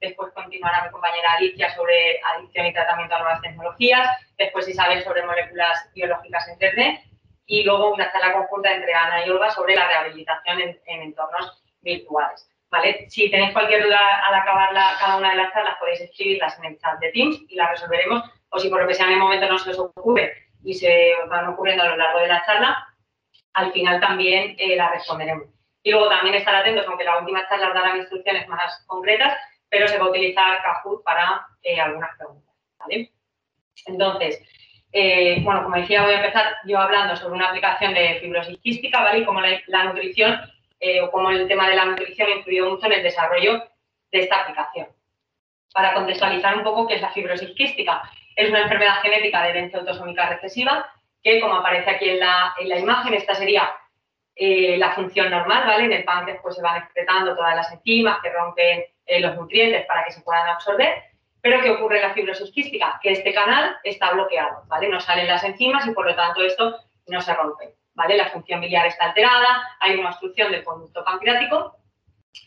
después continuará mi compañera Alicia sobre adicción y tratamiento a nuevas tecnologías, después Isabel sobre moléculas biológicas en 3D y luego una charla conjunta entre Ana y Olga sobre la rehabilitación en entornos virtuales. ¿Vale? Si tenéis cualquier duda al acabar cada una de las charlas, podéis escribirlas en el chat de Teams y las resolveremos, o si por lo que sea en el momento no se os ocurre y se os van ocurriendo a lo largo de la charla, al final también las responderemos. Y luego también estar atentos, aunque la última charla os dará instrucciones más concretas, pero se va a utilizar Kahoot para algunas preguntas, ¿vale? Entonces, bueno, como decía, voy a empezar yo hablando sobre una aplicación de fibrosis quística, ¿vale? Y cómo la nutrición o cómo el tema de la nutrición ha influido mucho en el desarrollo de esta aplicación. Para contextualizar un poco qué es la fibrosis quística, es una enfermedad genética de herencia autosómica recesiva que, como aparece aquí en la imagen, esta sería la función normal, ¿vale? En el páncreas pues se van excretando todas las enzimas que rompen los nutrientes para que se puedan absorber, pero ¿qué ocurre en la fibrosis quística? Que este canal está bloqueado, ¿vale? No salen las enzimas y por lo tanto esto no se rompe, ¿vale? La función biliar está alterada, hay una obstrucción del conducto pancreático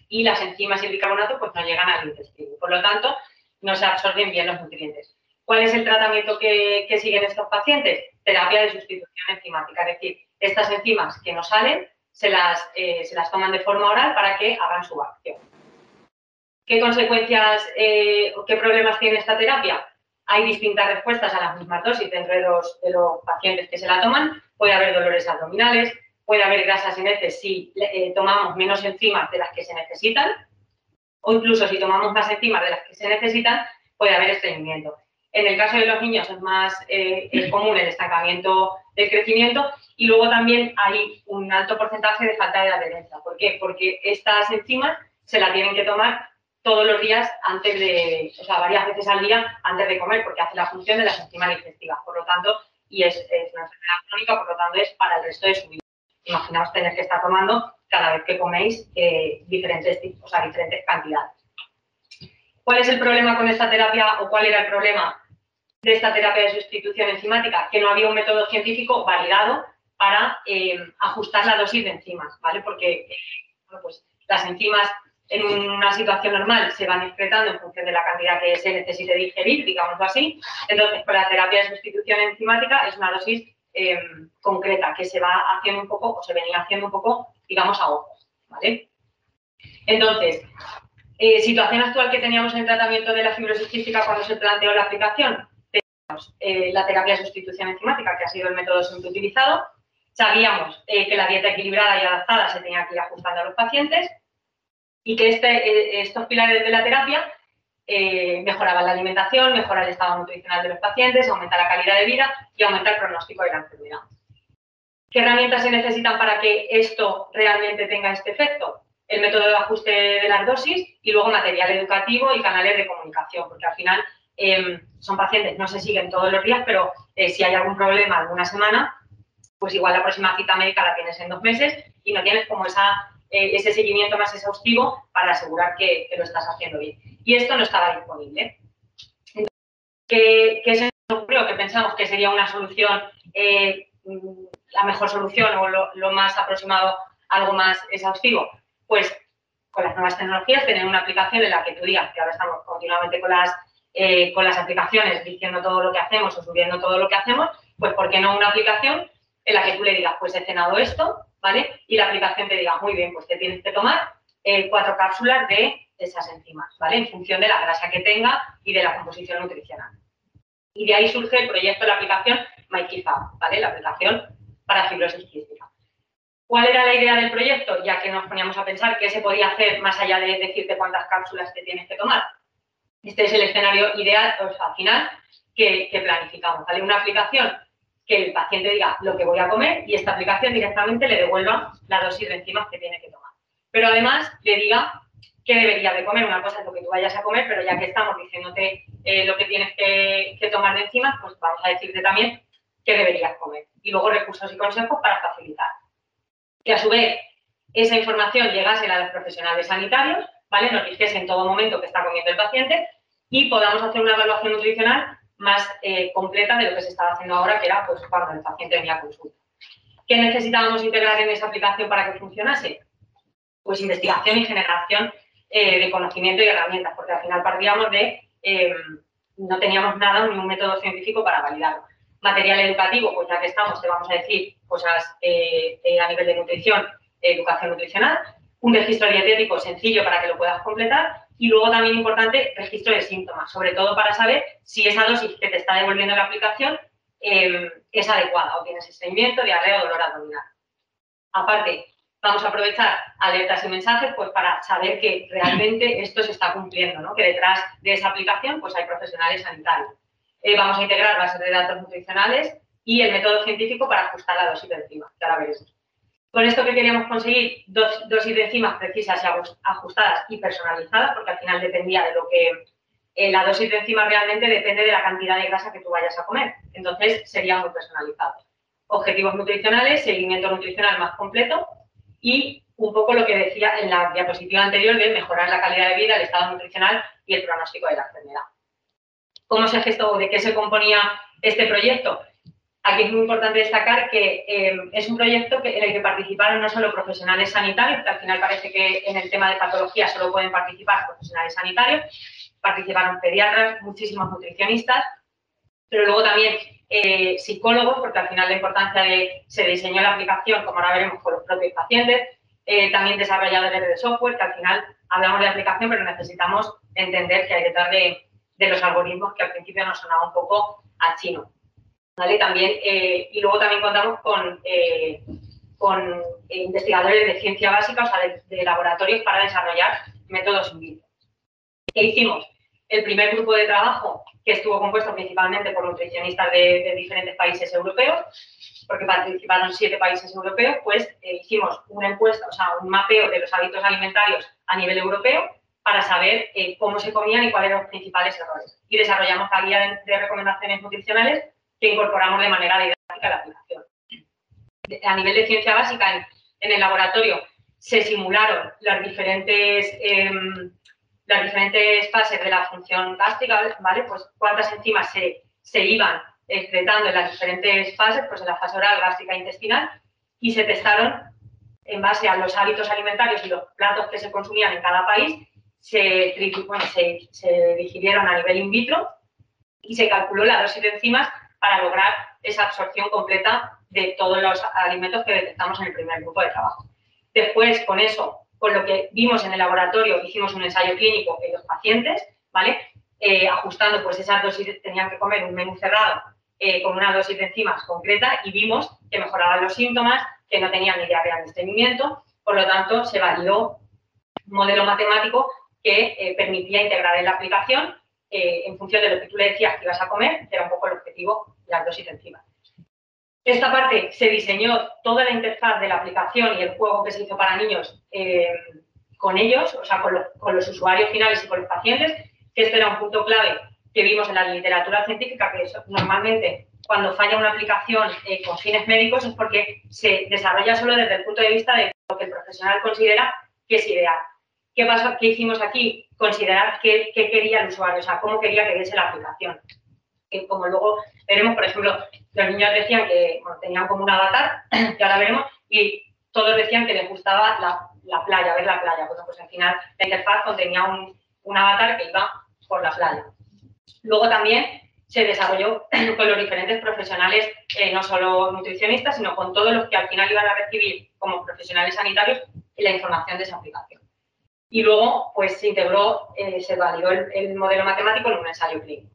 y las enzimas y el bicarbonato pues no llegan al intestino, por lo tanto no se absorben bien los nutrientes. ¿Cuál es el tratamiento que siguen estos pacientes? Terapia de sustitución enzimática, es decir, estas enzimas que no salen se las toman de forma oral para que hagan su acción. ¿Qué consecuencias o qué problemas tiene esta terapia? Hay distintas respuestas a las mismas dosis dentro de los pacientes que se la toman. Puede haber dolores abdominales, puede haber grasas en heces si tomamos menos enzimas de las que se necesitan, o incluso si tomamos más enzimas de las que se necesitan, puede haber estreñimiento. En el caso de los niños es más común el estancamiento del crecimiento y luego también hay un alto porcentaje de falta de adherencia. ¿Por qué? Porque estas enzimas se las tienen que tomar todos los días antes de, o sea, varias veces al día antes de comer, porque hace la función de las enzimas digestivas, por lo tanto, y es una enfermedad crónica, por lo tanto, es para el resto de su vida. Imaginaos tener que estar tomando cada vez que coméis diferentes cantidades. ¿Cuál es el problema con esta terapia o cuál era el problema de esta terapia de sustitución enzimática? Que no había un método científico validado para ajustar la dosis de enzimas, ¿vale? Porque bueno, pues, las enzimas en una situación normal se van excretando en función de la cantidad que se necesite digerir, digámoslo así. Entonces, con la terapia de sustitución enzimática es una dosis concreta que se va haciendo un poco, o se venía haciendo un poco, digamos, a ojo, ¿vale? Entonces, situación actual que teníamos en el tratamiento de la fibrosis quística cuando se planteó la aplicación, teníamos la terapia de sustitución enzimática, que ha sido el método siempre utilizado. Sabíamos que la dieta equilibrada y adaptada se tenía que ir ajustando a los pacientes y que estos pilares de la terapia mejoraban la alimentación, mejora el estado nutricional de los pacientes, aumenta la calidad de vida y aumenta el pronóstico de la enfermedad. ¿Qué herramientas se necesitan para que esto realmente tenga este efecto? El método de ajuste de las dosis y luego material educativo y canales de comunicación, porque al final son pacientes, no se siguen todos los días, pero si hay algún problema alguna semana, pues igual la próxima cita médica la tienes en 2 meses y no tienes como ese seguimiento más exhaustivo para asegurar que lo estás haciendo bien. Y esto no estaba disponible. Entonces, ¿qué se nos ocurrió? Que pensamos que sería una solución, la mejor solución o lo más aproximado a algo más exhaustivo. Pues con las nuevas tecnologías, tener una aplicación en la que tú digas, que ahora estamos continuamente con las aplicaciones diciendo todo lo que hacemos o subiendo todo lo que hacemos, pues ¿por qué no una aplicación en la que tú le digas, pues he cenado esto, ¿vale? Y la aplicación te diga, muy bien, pues te tienes que tomar 4 cápsulas de esas enzimas, ¿vale? En función de la grasa que tenga y de la composición nutricional. Y de ahí surge el proyecto de la aplicación MyKeeFab, ¿vale? La aplicación para fibrosis quística. ¿Cuál era la idea del proyecto? Ya que nos poníamos a pensar qué se podía hacer más allá de decirte cuántas cápsulas te tienes que tomar. Este es el escenario ideal, o sea, final, que planificamos, ¿vale? Una aplicación que el paciente diga lo que voy a comer y esta aplicación directamente le devuelva la dosis de enzimas que tiene que tomar. Pero además le diga qué debería de comer. Una cosa es lo que tú vayas a comer, pero ya que estamos diciéndote lo que tienes que tomar de enzimas, pues vamos a decirte también qué deberías comer. Y luego recursos y consejos para facilitar. Que a su vez esa información llegase a los profesionales sanitarios, ¿vale? Nos dijese en todo momento que está comiendo el paciente y podamos hacer una evaluación nutricional más completa de lo que se estaba haciendo ahora, que era pues cuando el paciente venía a consulta. ¿Qué necesitábamos integrar en esa aplicación para que funcionase? Pues investigación y generación de conocimiento y herramientas, porque al final partíamos de, no teníamos nada, ni un método científico para validarlo. Material educativo, pues ya que estamos, te vamos a decir cosas a nivel de nutrición, educación nutricional, un registro dietético sencillo para que lo puedas completar y luego también importante, registro de síntomas, sobre todo para saber si esa dosis que te está devolviendo la aplicación es adecuada o tienes estreñimiento, diarrea o dolor abdominal. Aparte, vamos a aprovechar alertas y mensajes pues para saber que realmente esto se está cumpliendo, ¿no? Que detrás de esa aplicación pues hay profesionales sanitarios. Vamos a integrar bases de datos nutricionales y el método científico para ajustar la dosis de enzimas, que ahora veremos. Con esto que queríamos conseguir dosis de enzimas precisas y ajustadas y personalizadas, porque al final dependía de lo que la dosis de enzimas realmente depende de la cantidad de grasa que tú vayas a comer. Entonces, sería muy personalizado. Objetivos nutricionales, seguimiento nutricional más completo y un poco lo que decía en la diapositiva anterior de mejorar la calidad de vida, el estado nutricional y el pronóstico de la enfermedad. ¿Cómo se gestó? ¿De qué se componía este proyecto? Aquí es muy importante destacar que es un proyecto en el que participaron no solo profesionales sanitarios, que al final parece que en el tema de patología solo pueden participar profesionales sanitarios, participaron pediatras, muchísimos nutricionistas, pero luego también psicólogos, porque al final la importancia de se diseñó la aplicación, como ahora veremos, con los propios pacientes, también desarrolladores de software, que al final hablamos de aplicación, pero necesitamos entender qué hay detrás de los algoritmos que al principio nos sonaba un poco a chino. ¿Vale? También, y luego también contamos con investigadores de ciencia básica, o sea, de laboratorios para desarrollar métodos in vitro. ¿Qué hicimos? El primer grupo de trabajo, que estuvo compuesto principalmente por nutricionistas de diferentes países europeos, porque participaron 7 países europeos, pues hicimos una encuesta, o sea, un mapeo de los hábitos alimentarios a nivel europeo para saber cómo se comían y cuáles eran los principales errores. Y desarrollamos la guía de recomendaciones nutricionales que incorporamos de manera didáctica a la aplicación. A nivel de ciencia básica, en el laboratorio se simularon las diferentes fases de la función gástrica, ¿vale? Pues cuántas enzimas se iban excretando en las diferentes fases, pues en la fase oral, gástrica e intestinal, y se testaron en base a los hábitos alimentarios y los platos que se consumían en cada país, se digirieron a nivel in vitro y se calculó la dosis de enzimas para lograr esa absorción completa de todos los alimentos que detectamos en el primer grupo de trabajo. Después, con eso, con lo que vimos en el laboratorio, hicimos un ensayo clínico en los pacientes, ¿vale? Ajustando, pues esas dosis, tenían que comer un menú cerrado con una dosis de enzimas concreta y vimos que mejoraban los síntomas, que no tenían ni diarrea ni estreñimiento, por lo tanto, se validó un modelo matemático que permitía integrar en la aplicación en función de lo que tú le decías que ibas a comer, que era un poco el objetivo de las dosis de enzimas. Esta parte se diseñó toda la interfaz de la aplicación y el juego que se hizo para niños con ellos, o sea, con los usuarios finales y con los pacientes, que esto era un punto clave que vimos en la literatura científica, que eso, normalmente cuando falla una aplicación con fines médicos es porque se desarrolla solo desde el punto de vista de lo que el profesional considera que es ideal. ¿Qué pasó? ¿Qué hicimos aquí? Considerar qué quería el usuario, o sea, cómo quería que viese la aplicación. Como luego veremos, por ejemplo, los niños decían que tenían como un avatar, que ahora veremos, y todos decían que les gustaba la playa, ver la playa. Bueno, pues al final la interfaz contenía un avatar que iba por la playa. Luego también se desarrolló con los diferentes profesionales, no solo nutricionistas, sino con todos los que al final iban a recibir como profesionales sanitarios la información de esa aplicación. Y luego, pues se integró, se validó el modelo matemático en un ensayo clínico.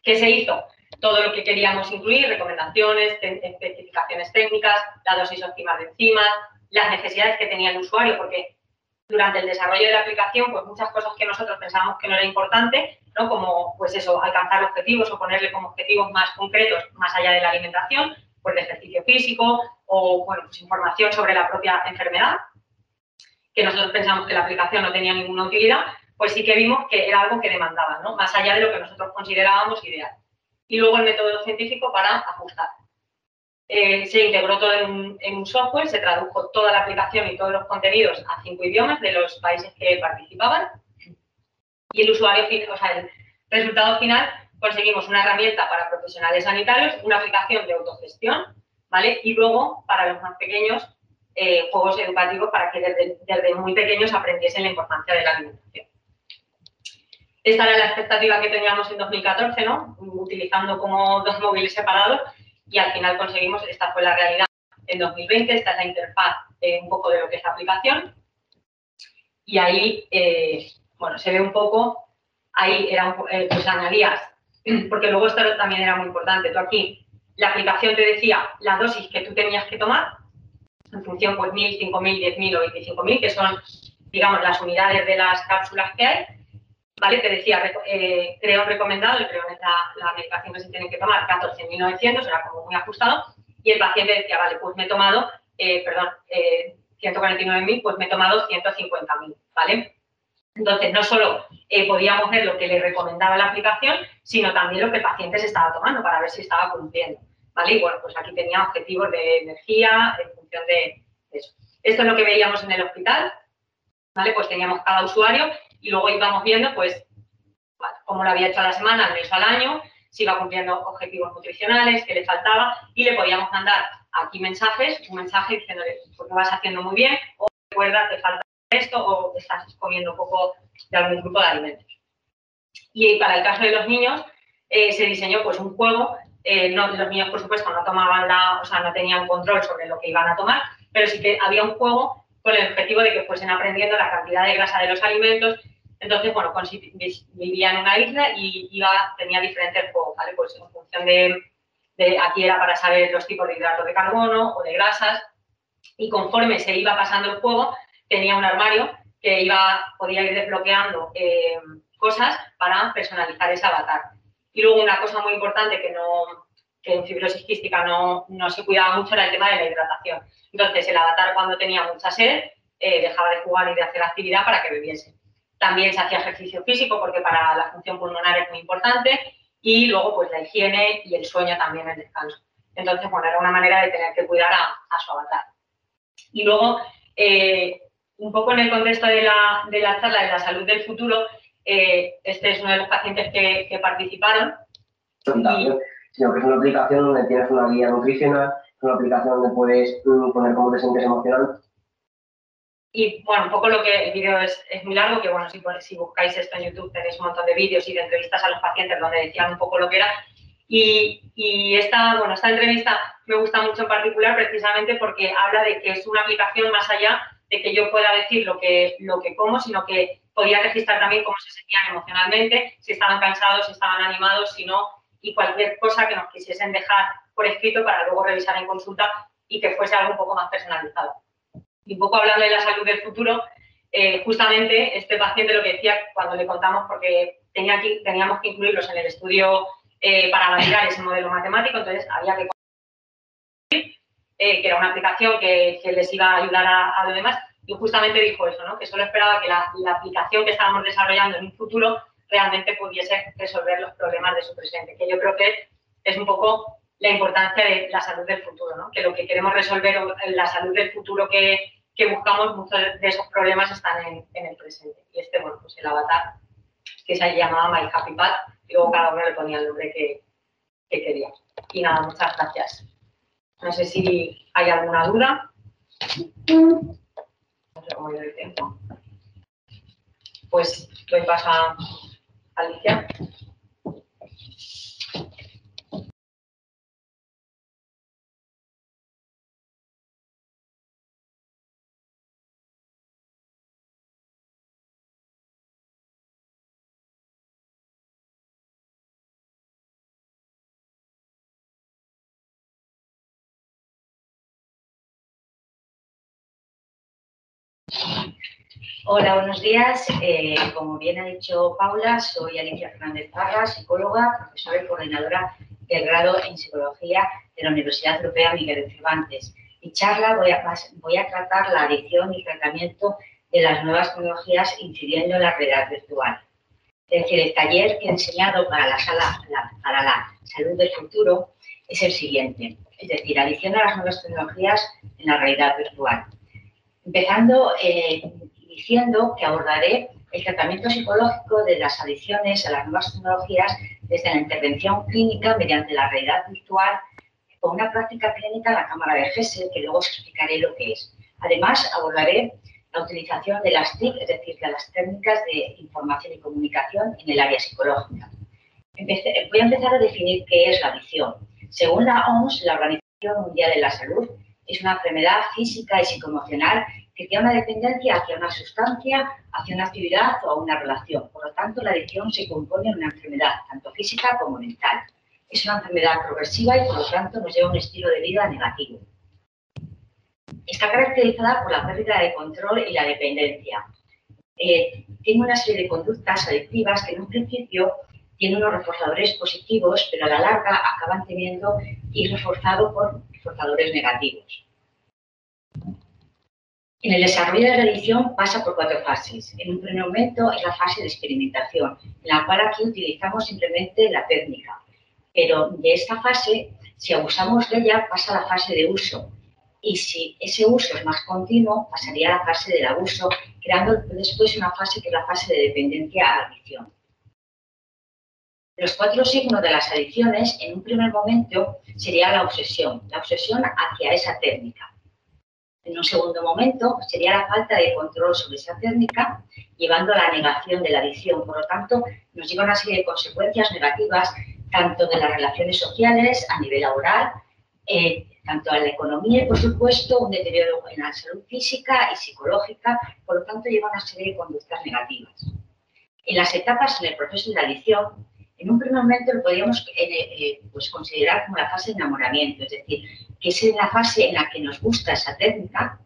¿Qué se hizo? Todo lo que queríamos incluir, recomendaciones, especificaciones técnicas, la dosis óptima de enzimas, las necesidades que tenía el usuario, porque durante el desarrollo de la aplicación, pues muchas cosas que nosotros pensábamos que no era importante, ¿no? Como, pues eso, alcanzar objetivos o ponerle como objetivos más concretos, más allá de la alimentación, pues de ejercicio físico o, bueno, pues información sobre la propia enfermedad, que nosotros pensamos que la aplicación no tenía ninguna utilidad, pues sí que vimos que era algo que demandaba, ¿no? Más allá de lo que nosotros considerábamos ideal. Y luego el método científico para ajustar. Se integró todo en un software, se tradujo toda la aplicación y todos los contenidos a 5 idiomas de los países que participaban. Y el usuario final, o sea, el resultado final, conseguimos una herramienta para profesionales sanitarios, una aplicación de autogestión, ¿vale? Y luego, para los más pequeños, juegos educativos para que desde muy pequeños aprendiesen la importancia de la alimentación. Esta era la expectativa que teníamos en 2014, ¿no? Utilizando como 2 móviles separados, y al final conseguimos, esta fue la realidad en 2020, esta es la interfaz un poco de lo que es la aplicación. Y ahí, bueno, se ve un poco, ahí era, pues añadías, porque luego esto también era muy importante. Tú aquí, la aplicación te decía la dosis que tú tenías que tomar, en función, pues 1000, 5000, 10.000 o 25.000, que son, digamos, las unidades de las cápsulas que hay, ¿vale? Te decía, creón recomendado, el creón es la medicación que se tiene que tomar, 14.900, era como muy ajustado, y el paciente decía, vale, pues me he tomado, 149.000, pues me he tomado 150.000, ¿vale? Entonces, no solo podíamos ver lo que le recomendaba la aplicación, sino también lo que el paciente se estaba tomando para ver si estaba cumpliendo, ¿vale? Y bueno, pues aquí tenía objetivos de energía en función de eso. Esto es lo que veíamos en el hospital, ¿vale? Pues teníamos cada usuario y luego íbamos viendo, pues, vale, cómo lo había hecho a la semana, al mes o al año, si iba cumpliendo objetivos nutricionales, qué le faltaba, y le podíamos mandar aquí mensajes, un mensaje diciéndole, pues lo vas haciendo muy bien, o recuerda, te falta esto, o estás comiendo poco de algún grupo de alimentos. Y para el caso de los niños, se diseñó pues un juego, los niños por supuesto no tomaban no tenían control sobre lo que iban a tomar, pero sí que había un juego con el objetivo de que fuesen aprendiendo la cantidad de grasa de los alimentos. Entonces, bueno, vivía en una isla y tenía diferentes juegos, ¿vale? Pues en función aquí era para saber los tipos de hidratos de carbono o de grasas, y conforme se iba pasando el juego, tenía un armario que podía ir desbloqueando cosas para personalizar ese avatar. Y luego una cosa muy importante que en fibrosis quística no se cuidaba mucho era el tema de la hidratación. Entonces, el avatar cuando tenía mucha sed dejaba de jugar y de hacer actividad para que bebiese. También se hacía ejercicio físico porque para la función pulmonar es muy importante, y luego pues la higiene y el sueño también, el descanso. Entonces, bueno, era una manera de tener que cuidar a su avatar. Y luego, un poco en el contexto de la charla de la salud del futuro, este es uno de los pacientes que participaron. Sino que es una aplicación donde tienes una guía nutricional, es una aplicación donde puedes poner cómo te sientes emocional. Y bueno, un poco el vídeo es muy largo, que bueno, si buscáis esto en YouTube tenéis un montón de vídeos y de entrevistas a los pacientes donde decían un poco lo que era. Y esta entrevista me gusta mucho en particular precisamente porque habla de que es una aplicación más allá de que yo pueda decir lo que como, sino que podía registrar también cómo se sentían emocionalmente, si estaban cansados, si estaban animados, si no, y cualquier cosa que nos quisiesen dejar por escrito para luego revisar en consulta y que fuese algo un poco más personalizado. Y un poco hablando de la salud del futuro, justamente este paciente lo que decía cuando le contamos, porque teníamos que incluirlos en el estudio para validar ese modelo matemático, entonces había que que era una aplicación que les iba a ayudar a lo demás, y justamente dijo eso, ¿no? Que solo esperaba que la aplicación que estábamos desarrollando en un futuro realmente pudiese resolver los problemas de su presente, que yo creo que es un poco la importancia de la salud del futuro, ¿no? Que lo que queremos resolver en la salud del futuro que buscamos, muchos de esos problemas están en el presente. Y bueno, pues el avatar, que se llamaba My Happy Path, y luego cada uno le ponía el nombre que quería. Y nada, muchas gracias. No sé si hay alguna duda. No sé cómo ir el tiempo. Pues doy paso a Alicia. Hola, buenos días. Como bien ha dicho Paula, soy Alicia Fernández Parra, psicóloga, profesora y coordinadora del grado en Psicología de la Universidad Europea Miguel de Cervantes. Mi charla voy a tratar la adicción y tratamiento de las nuevas tecnologías incidiendo en la realidad virtual. Es decir, el taller que he diseñado para la salud del futuro es el siguiente, es decir, adicción a las nuevas tecnologías en la realidad virtual. Empezando diciendo que abordaré el tratamiento psicológico de las adicciones a las nuevas tecnologías desde la intervención clínica mediante la realidad virtual con una práctica clínica en la cámara de Gesell, que luego os explicaré lo que es. Además, abordaré la utilización de las TIC, es decir, de las técnicas de información y comunicación en el área psicológica. Voy a empezar a definir qué es la adicción. Según la OMS, la Organización Mundial de la Salud, es una enfermedad física y psicoemocional que tiene una dependencia hacia una sustancia, hacia una actividad o a una relación. Por lo tanto, la adicción se compone de una enfermedad tanto física como mental. Es una enfermedad progresiva y, por lo tanto, nos lleva a un estilo de vida negativo. Está caracterizada por la pérdida de control y la dependencia. Tiene una serie de conductas adictivas que en un principio tienen unos reforzadores positivos, pero a la larga acaban teniendo y reforzado por reforzadores negativos. En el desarrollo de la adicción pasa por 4 fases. En un primer momento es la fase de experimentación, en la cual aquí utilizamos simplemente la técnica. Pero de esta fase, si abusamos de ella, pasa a la fase de uso. Y si ese uso es más continuo, pasaría a la fase del abuso, creando después una fase que es la fase de dependencia a la adicción. Los 4 signos de las adicciones, en un primer momento, sería la obsesión hacia esa técnica. En un segundo momento, sería la falta de control sobre esa técnica, llevando a la negación de la adicción. Por lo tanto, nos lleva a una serie de consecuencias negativas, tanto de las relaciones sociales, a nivel laboral, tanto en la economía y, por supuesto, un deterioro en la salud física y psicológica. Por lo tanto, lleva a una serie de conductas negativas. En las etapas en el proceso de la adicción, en un primer momento lo podríamos considerar como la fase de enamoramiento, es decir, que es la fase en la que nos gusta esa técnica,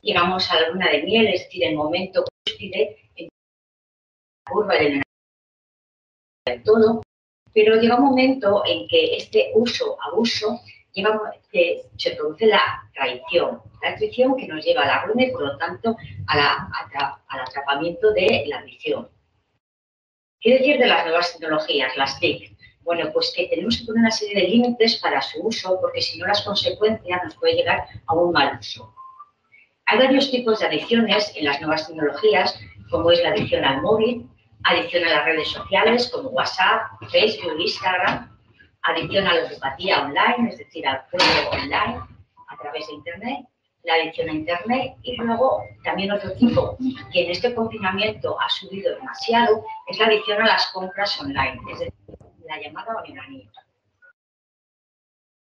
llegamos a la luna de miel, es decir, el momento cúspide, en la curva del enamoramiento del todo, pero llega un momento en que este uso-abuso que se produce la traición que nos lleva a la ruina y, por lo tanto, al atrapamiento de la adicción. ¿Qué decir de las nuevas tecnologías, las TIC? Bueno, pues que tenemos que poner una serie de límites para su uso, porque si no las consecuencias nos puede llegar a un mal uso. Hay varios tipos de adicciones en las nuevas tecnologías, como es la adicción al móvil, adicción a las redes sociales como WhatsApp, Facebook, Instagram, adicción a la ludopatía online, es decir, al juego online a través de Internet, la adicción a Internet y luego también otro tipo que en este confinamiento ha subido demasiado es la adicción a las compras online, es decir, la llamada onanía.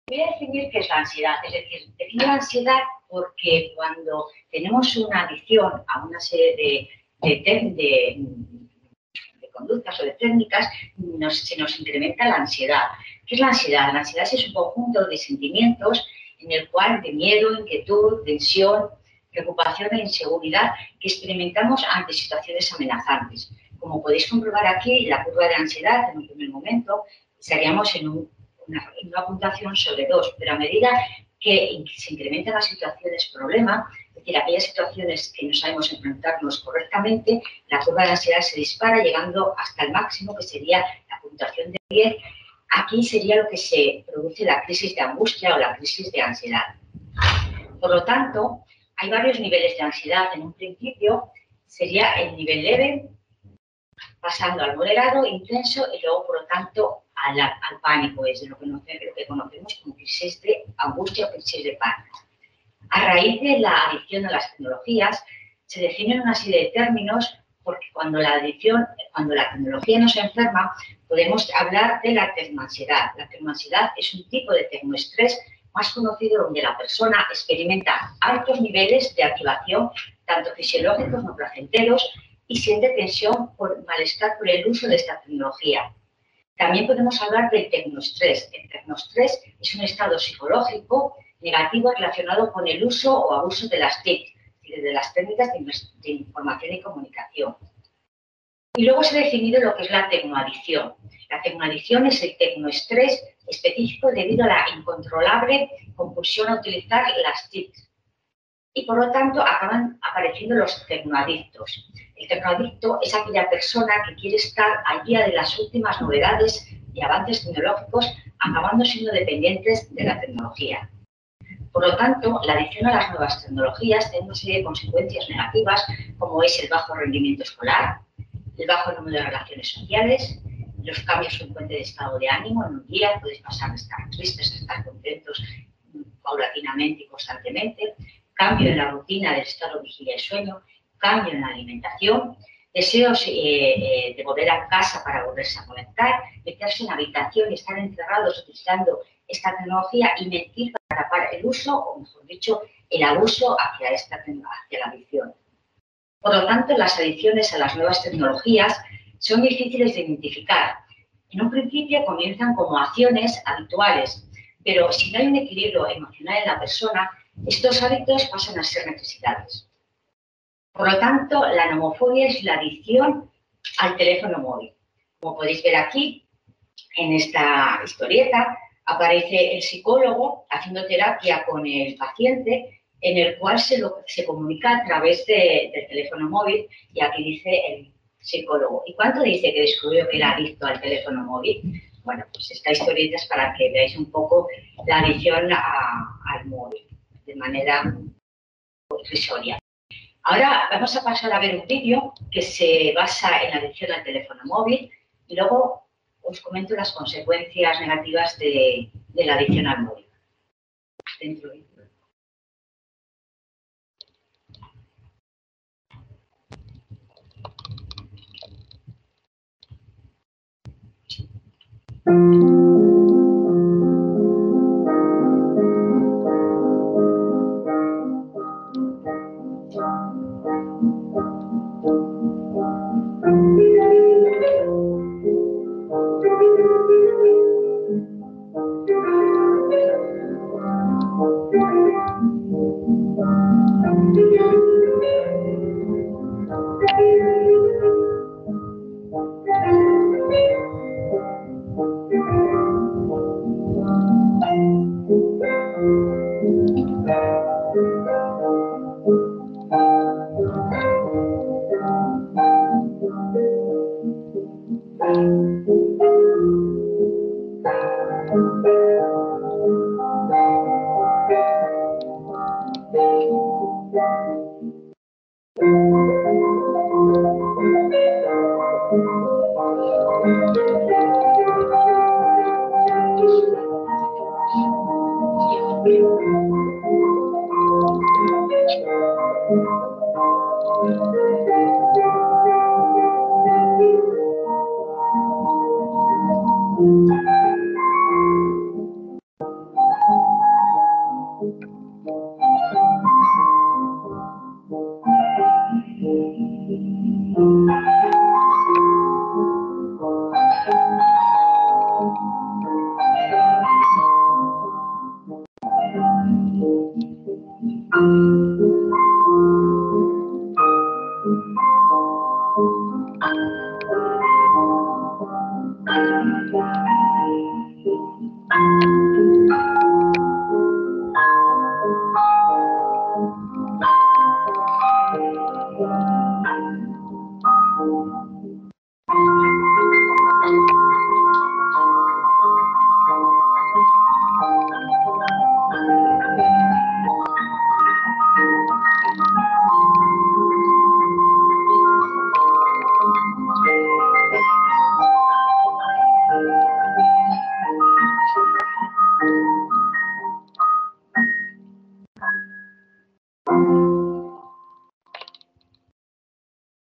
Voy a definir qué es la ansiedad, es decir, defino la ansiedad porque cuando tenemos una adicción a una serie de conductas o de técnicas, se nos incrementa la ansiedad. ¿Qué es la ansiedad? La ansiedad es un conjunto de sentimientos en el cual de miedo, inquietud, tensión, preocupación e inseguridad que experimentamos ante situaciones amenazantes. Como podéis comprobar aquí, la curva de ansiedad en un primer momento estaríamos en una puntuación sobre 2, pero a medida que se incrementan las situaciones problema, es decir, aquellas situaciones que no sabemos enfrentarnos correctamente, la curva de ansiedad se dispara llegando hasta el máximo, que sería la puntuación de 10. Aquí sería lo que se produce la crisis de angustia o la crisis de ansiedad. Por lo tanto, hay varios niveles de ansiedad. En un principio sería el nivel leve, pasando al moderado, intenso y luego, por lo tanto, al pánico, es lo que conocemos como crisis de angustia o crisis de pánico. A raíz de la adicción a las tecnologías, se definen una serie de términos porque cuando la tecnología nos enferma, podemos hablar de la tecnoansiedad. La tecnoansiedad es un tipo de tecnoestrés más conocido donde la persona experimenta altos niveles de activación, tanto fisiológicos como placenteros, y siente tensión por malestar por el uso de esta tecnología. También podemos hablar del tecnoestrés. El tecnoestrés es un estado psicológico negativo relacionado con el uso o abuso de las TIC, de las técnicas de información y comunicación. Y luego se ha definido lo que es la tecnoadicción. La tecnoadicción es el tecnoestrés específico debido a la incontrolable compulsión a utilizar las TIC. Y por lo tanto acaban apareciendo los tecnoadictos. El tecnoadicto es aquella persona que quiere estar al día de las últimas novedades y avances tecnológicos, acabando siendo dependientes de la tecnología. Por lo tanto, la adicción a las nuevas tecnologías tiene una serie de consecuencias negativas, como es el bajo rendimiento escolar, el bajo número de relaciones sociales, los cambios frecuentes de estado de ánimo en un día, podéis pasar de estar tristes a estar contentos paulatinamente y constantemente, cambio en la rutina del estado vigilia y sueño, cambio en la alimentación, deseos de volver a casa para volverse a conectar, meterse en la habitación y estar encerrados utilizando esta tecnología y mentir para tapar el uso, o mejor dicho, el abuso hacia la adicción. Por lo tanto, las adicciones a las nuevas tecnologías son difíciles de identificar. En un principio comienzan como acciones habituales, pero si no hay un equilibrio emocional en la persona, estos hábitos pasan a ser necesidades. Por lo tanto, la nomofobia es la adicción al teléfono móvil. Como podéis ver aquí, en esta historieta, aparece el psicólogo haciendo terapia con el paciente, en el cual se comunica a través del teléfono móvil, y aquí dice el psicólogo. ¿Y cuánto dice que descubrió que era adicto al teléfono móvil? Bueno, pues esta historieta es para que veáis un poco la adicción al móvil, de manera irrisoria. Ahora vamos a pasar a ver un vídeo que se basa en la adicción al teléfono móvil y luego os comento las consecuencias negativas de la adicción al móvil. Dentro de...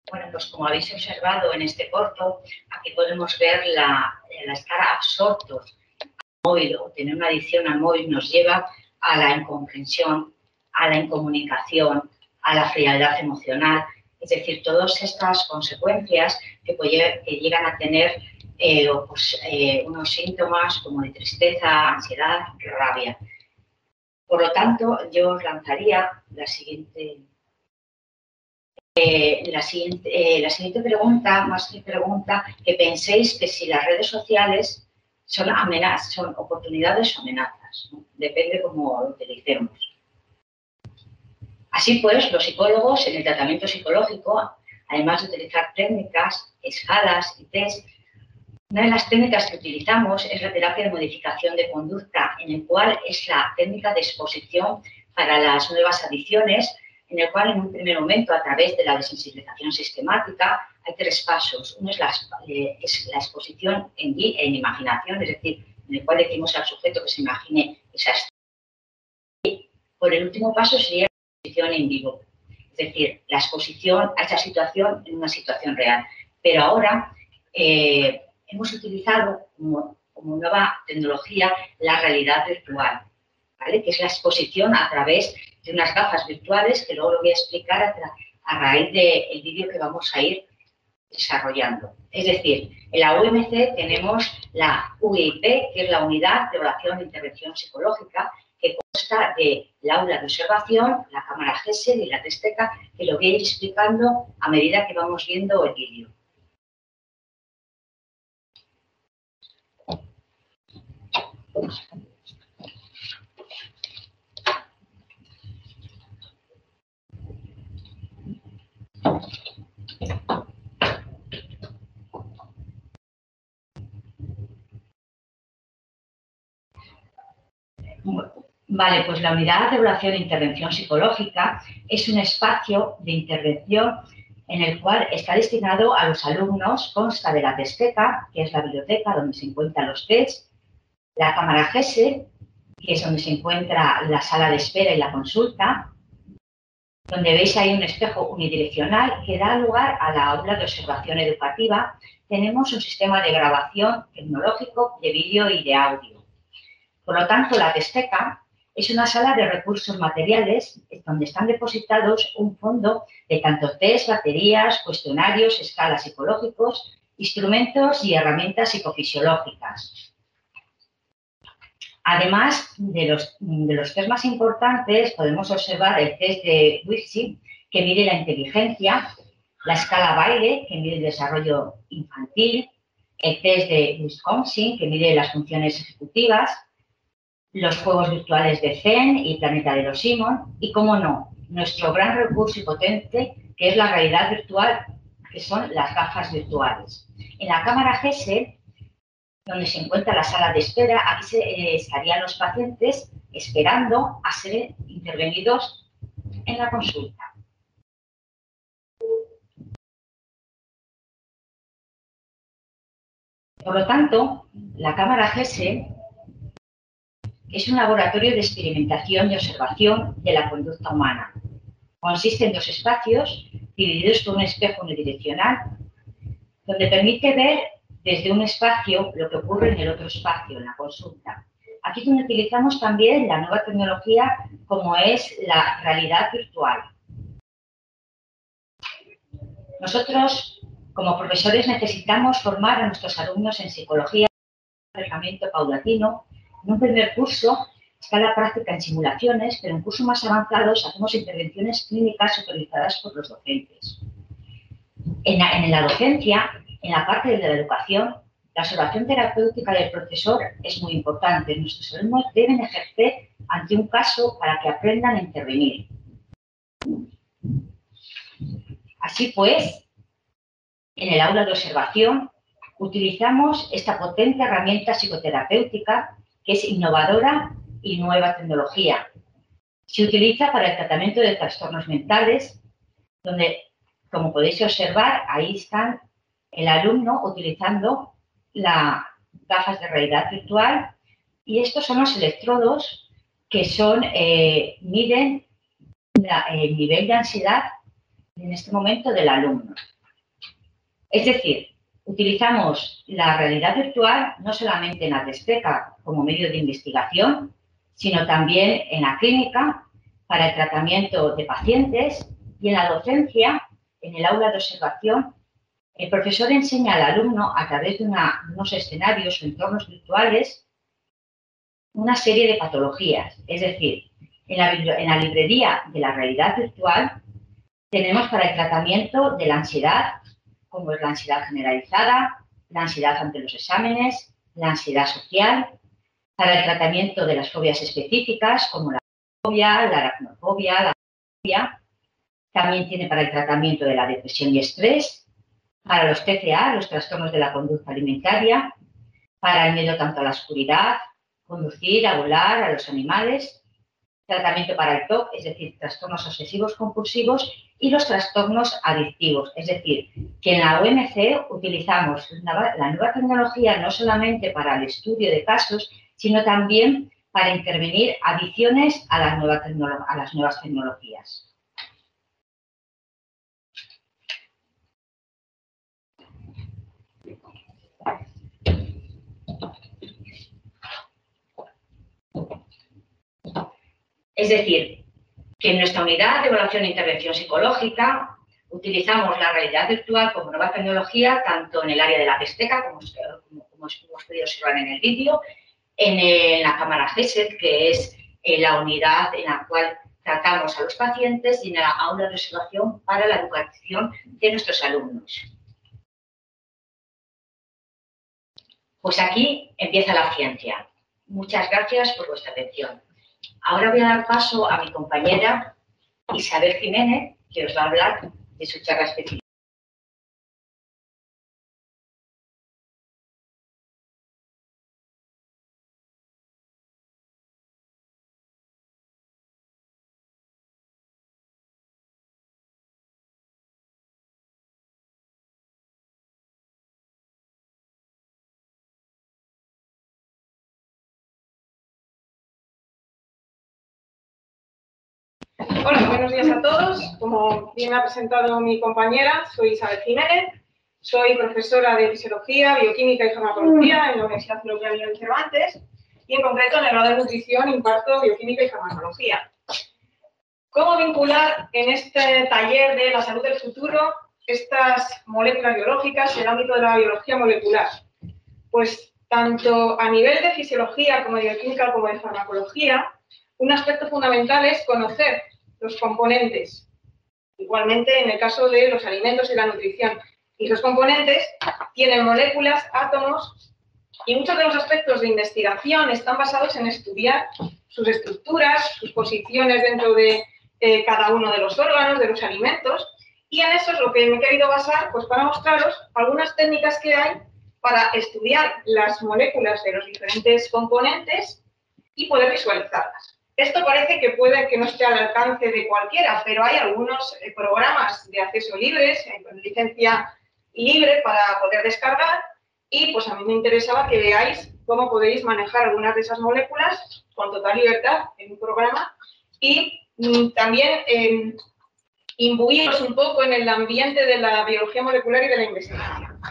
Bueno, pues como habéis observado en este corto, aquí podemos ver la estar absortos al móvil o tener una adicción al móvil nos lleva a la incomprensión, a la incomunicación, a la frialdad emocional, es decir, todas estas consecuencias que llegan a tener unos síntomas como de tristeza, ansiedad, rabia. Por lo tanto, yo os lanzaría la siguiente pregunta, más que pregunta, que penséis que si las redes sociales son amenazas, son oportunidades o amenazas, ¿no? Depende cómo lo utilicemos. Así pues, los psicólogos en el tratamiento psicológico, además de utilizar técnicas, escalas y test, una de las técnicas que utilizamos es la terapia de modificación de conducta, en el cual es la técnica de exposición para las nuevas adicciones, en el cual en un primer momento, a través de la desensibilización sistemática, hay 3 pasos. Uno es la exposición en imaginación, es decir, en el cual decimos al sujeto que se imagine esa escena. Y por el último paso sería exposición en vivo. Es decir, la exposición a esa situación en una situación real. Pero ahora hemos utilizado como nueva tecnología la realidad virtual, ¿vale? Que es la exposición a través de unas gafas virtuales, que luego lo voy a explicar a raíz del vídeo que vamos a ir desarrollando. Es decir, en la UMC tenemos la UIP, que es la Unidad de Evaluación e Intervención Psicológica, que consta del aula de observación, la cámara GESEL y la Testeca, que lo voy a ir explicando a medida que vamos viendo el vídeo. Vale, pues la Unidad de Evaluación e Intervención Psicológica es un espacio de intervención en el cual está destinado a los alumnos, consta de la Testeca, que es la biblioteca donde se encuentran los tests, la cámara GESEL, que es donde se encuentra la sala de espera y la consulta, donde veis ahí un espejo unidireccional que da lugar a la aula de observación educativa. Tenemos un sistema de grabación tecnológico de vídeo y de audio. Por lo tanto, la Testeca es una sala de recursos materiales donde están depositados un fondo de tanto test, baterías, cuestionarios, escalas psicológicos, instrumentos y herramientas psicofisiológicas. Además de los test más importantes, podemos observar el test de Wixie, que mide la inteligencia, la escala Bailey, que mide el desarrollo infantil, el test de Wisconsin, que mide las funciones ejecutivas, los juegos virtuales de Zen y Planeta de los Simon, y, cómo no, nuestro gran recurso y potente, que es la realidad virtual, que son las gafas virtuales. En la cámara GESEL, donde se encuentra la sala de espera, aquí estarían los pacientes esperando a ser intervenidos en la consulta. Por lo tanto, la cámara GESEL es un laboratorio de experimentación y observación de la conducta humana. Consiste en dos espacios divididos por un espejo unidireccional, donde permite ver desde un espacio lo que ocurre en el otro espacio, en la consulta. Aquí es donde utilizamos también la nueva tecnología como es la realidad virtual. Nosotros, como profesores, necesitamos formar a nuestros alumnos en psicología, acercamiento paulatino. En un primer curso está la práctica en simulaciones, pero en cursos más avanzados hacemos intervenciones clínicas supervisadas por los docentes. En la docencia, en la parte de la educación, la observación terapéutica del profesor es muy importante. Nuestros alumnos deben ejercer ante un caso para que aprendan a intervenir. Así pues, en el aula de observación utilizamos esta potente herramienta psicoterapéutica que es innovadora y nueva tecnología. Se utiliza para el tratamiento de trastornos mentales, donde, como podéis observar, ahí están el alumno utilizando las gafas de realidad virtual, y estos son los electrodos que miden el nivel de ansiedad en este momento del alumno. Es decir, utilizamos la realidad virtual no solamente en la Testeca como medio de investigación, sino también en la clínica para el tratamiento de pacientes, y en la docencia, en el aula de observación, el profesor enseña al alumno a través de unos escenarios o entornos virtuales una serie de patologías. Es decir, en la librería de la realidad virtual tenemos para el tratamiento de la ansiedad, como es la ansiedad generalizada, la ansiedad ante los exámenes, la ansiedad social, para el tratamiento de las fobias específicas, como la fobia, la aracnofobia, la fobia. También tiene para el tratamiento de la depresión y estrés, para los TCA, los trastornos de la conducta alimentaria, para el miedo tanto a la oscuridad, conducir, a volar, a los animales, tratamiento para el TOC, es decir, trastornos obsesivos compulsivos, y los trastornos adictivos. Es decir, que en la UMC utilizamos la nueva tecnología no solamente para el estudio de casos, sino también para intervenir adiciones a las nuevas tecnologías. Es decir, que en nuestra unidad de evaluación e intervención psicológica utilizamos la realidad virtual como nueva tecnología tanto en el área de la PESTECA, como hemos podido observar en el vídeo, en la cámara GESET, que es la unidad en la cual tratamos a los pacientes, y en la aula de observación para la educación de nuestros alumnos. Pues aquí empieza la ciencia. Muchas gracias por vuestra atención. Ahora voy a dar paso a mi compañera Isabel Jiménez, que os va a hablar de su charla específica. Hola, buenos días a todos. Como bien me ha presentado mi compañera, soy Isabel Jiménez, soy profesora de Fisiología, Bioquímica y Farmacología en la Universidad Europea Miguel Cervantes y en concreto en el grado de Nutrición imparto Bioquímica y Farmacología. ¿Cómo vincular en este taller de la salud del futuro estas moléculas biológicas y el ámbito de la biología molecular? Pues tanto a nivel de fisiología como de bioquímica como de farmacología, un aspecto fundamental es conocer los componentes. Igualmente, en el caso de los alimentos y la nutrición. Y los componentes tienen moléculas, átomos, y muchos de los aspectos de investigación están basados en estudiar sus estructuras, sus posiciones dentro de cada uno de los órganos, de los alimentos, y en eso es lo que me he querido basar, pues para mostraros algunas técnicas que hay para estudiar las moléculas de los diferentes componentes y poder visualizarlas. Esto parece que puede que no esté al alcance de cualquiera, pero hay algunos programas de acceso libres, con licencia libre para poder descargar, y pues a mí me interesaba que veáis cómo podéis manejar algunas de esas moléculas con total libertad en un programa y también imbuiros un poco en el ambiente de la biología molecular y de la investigación.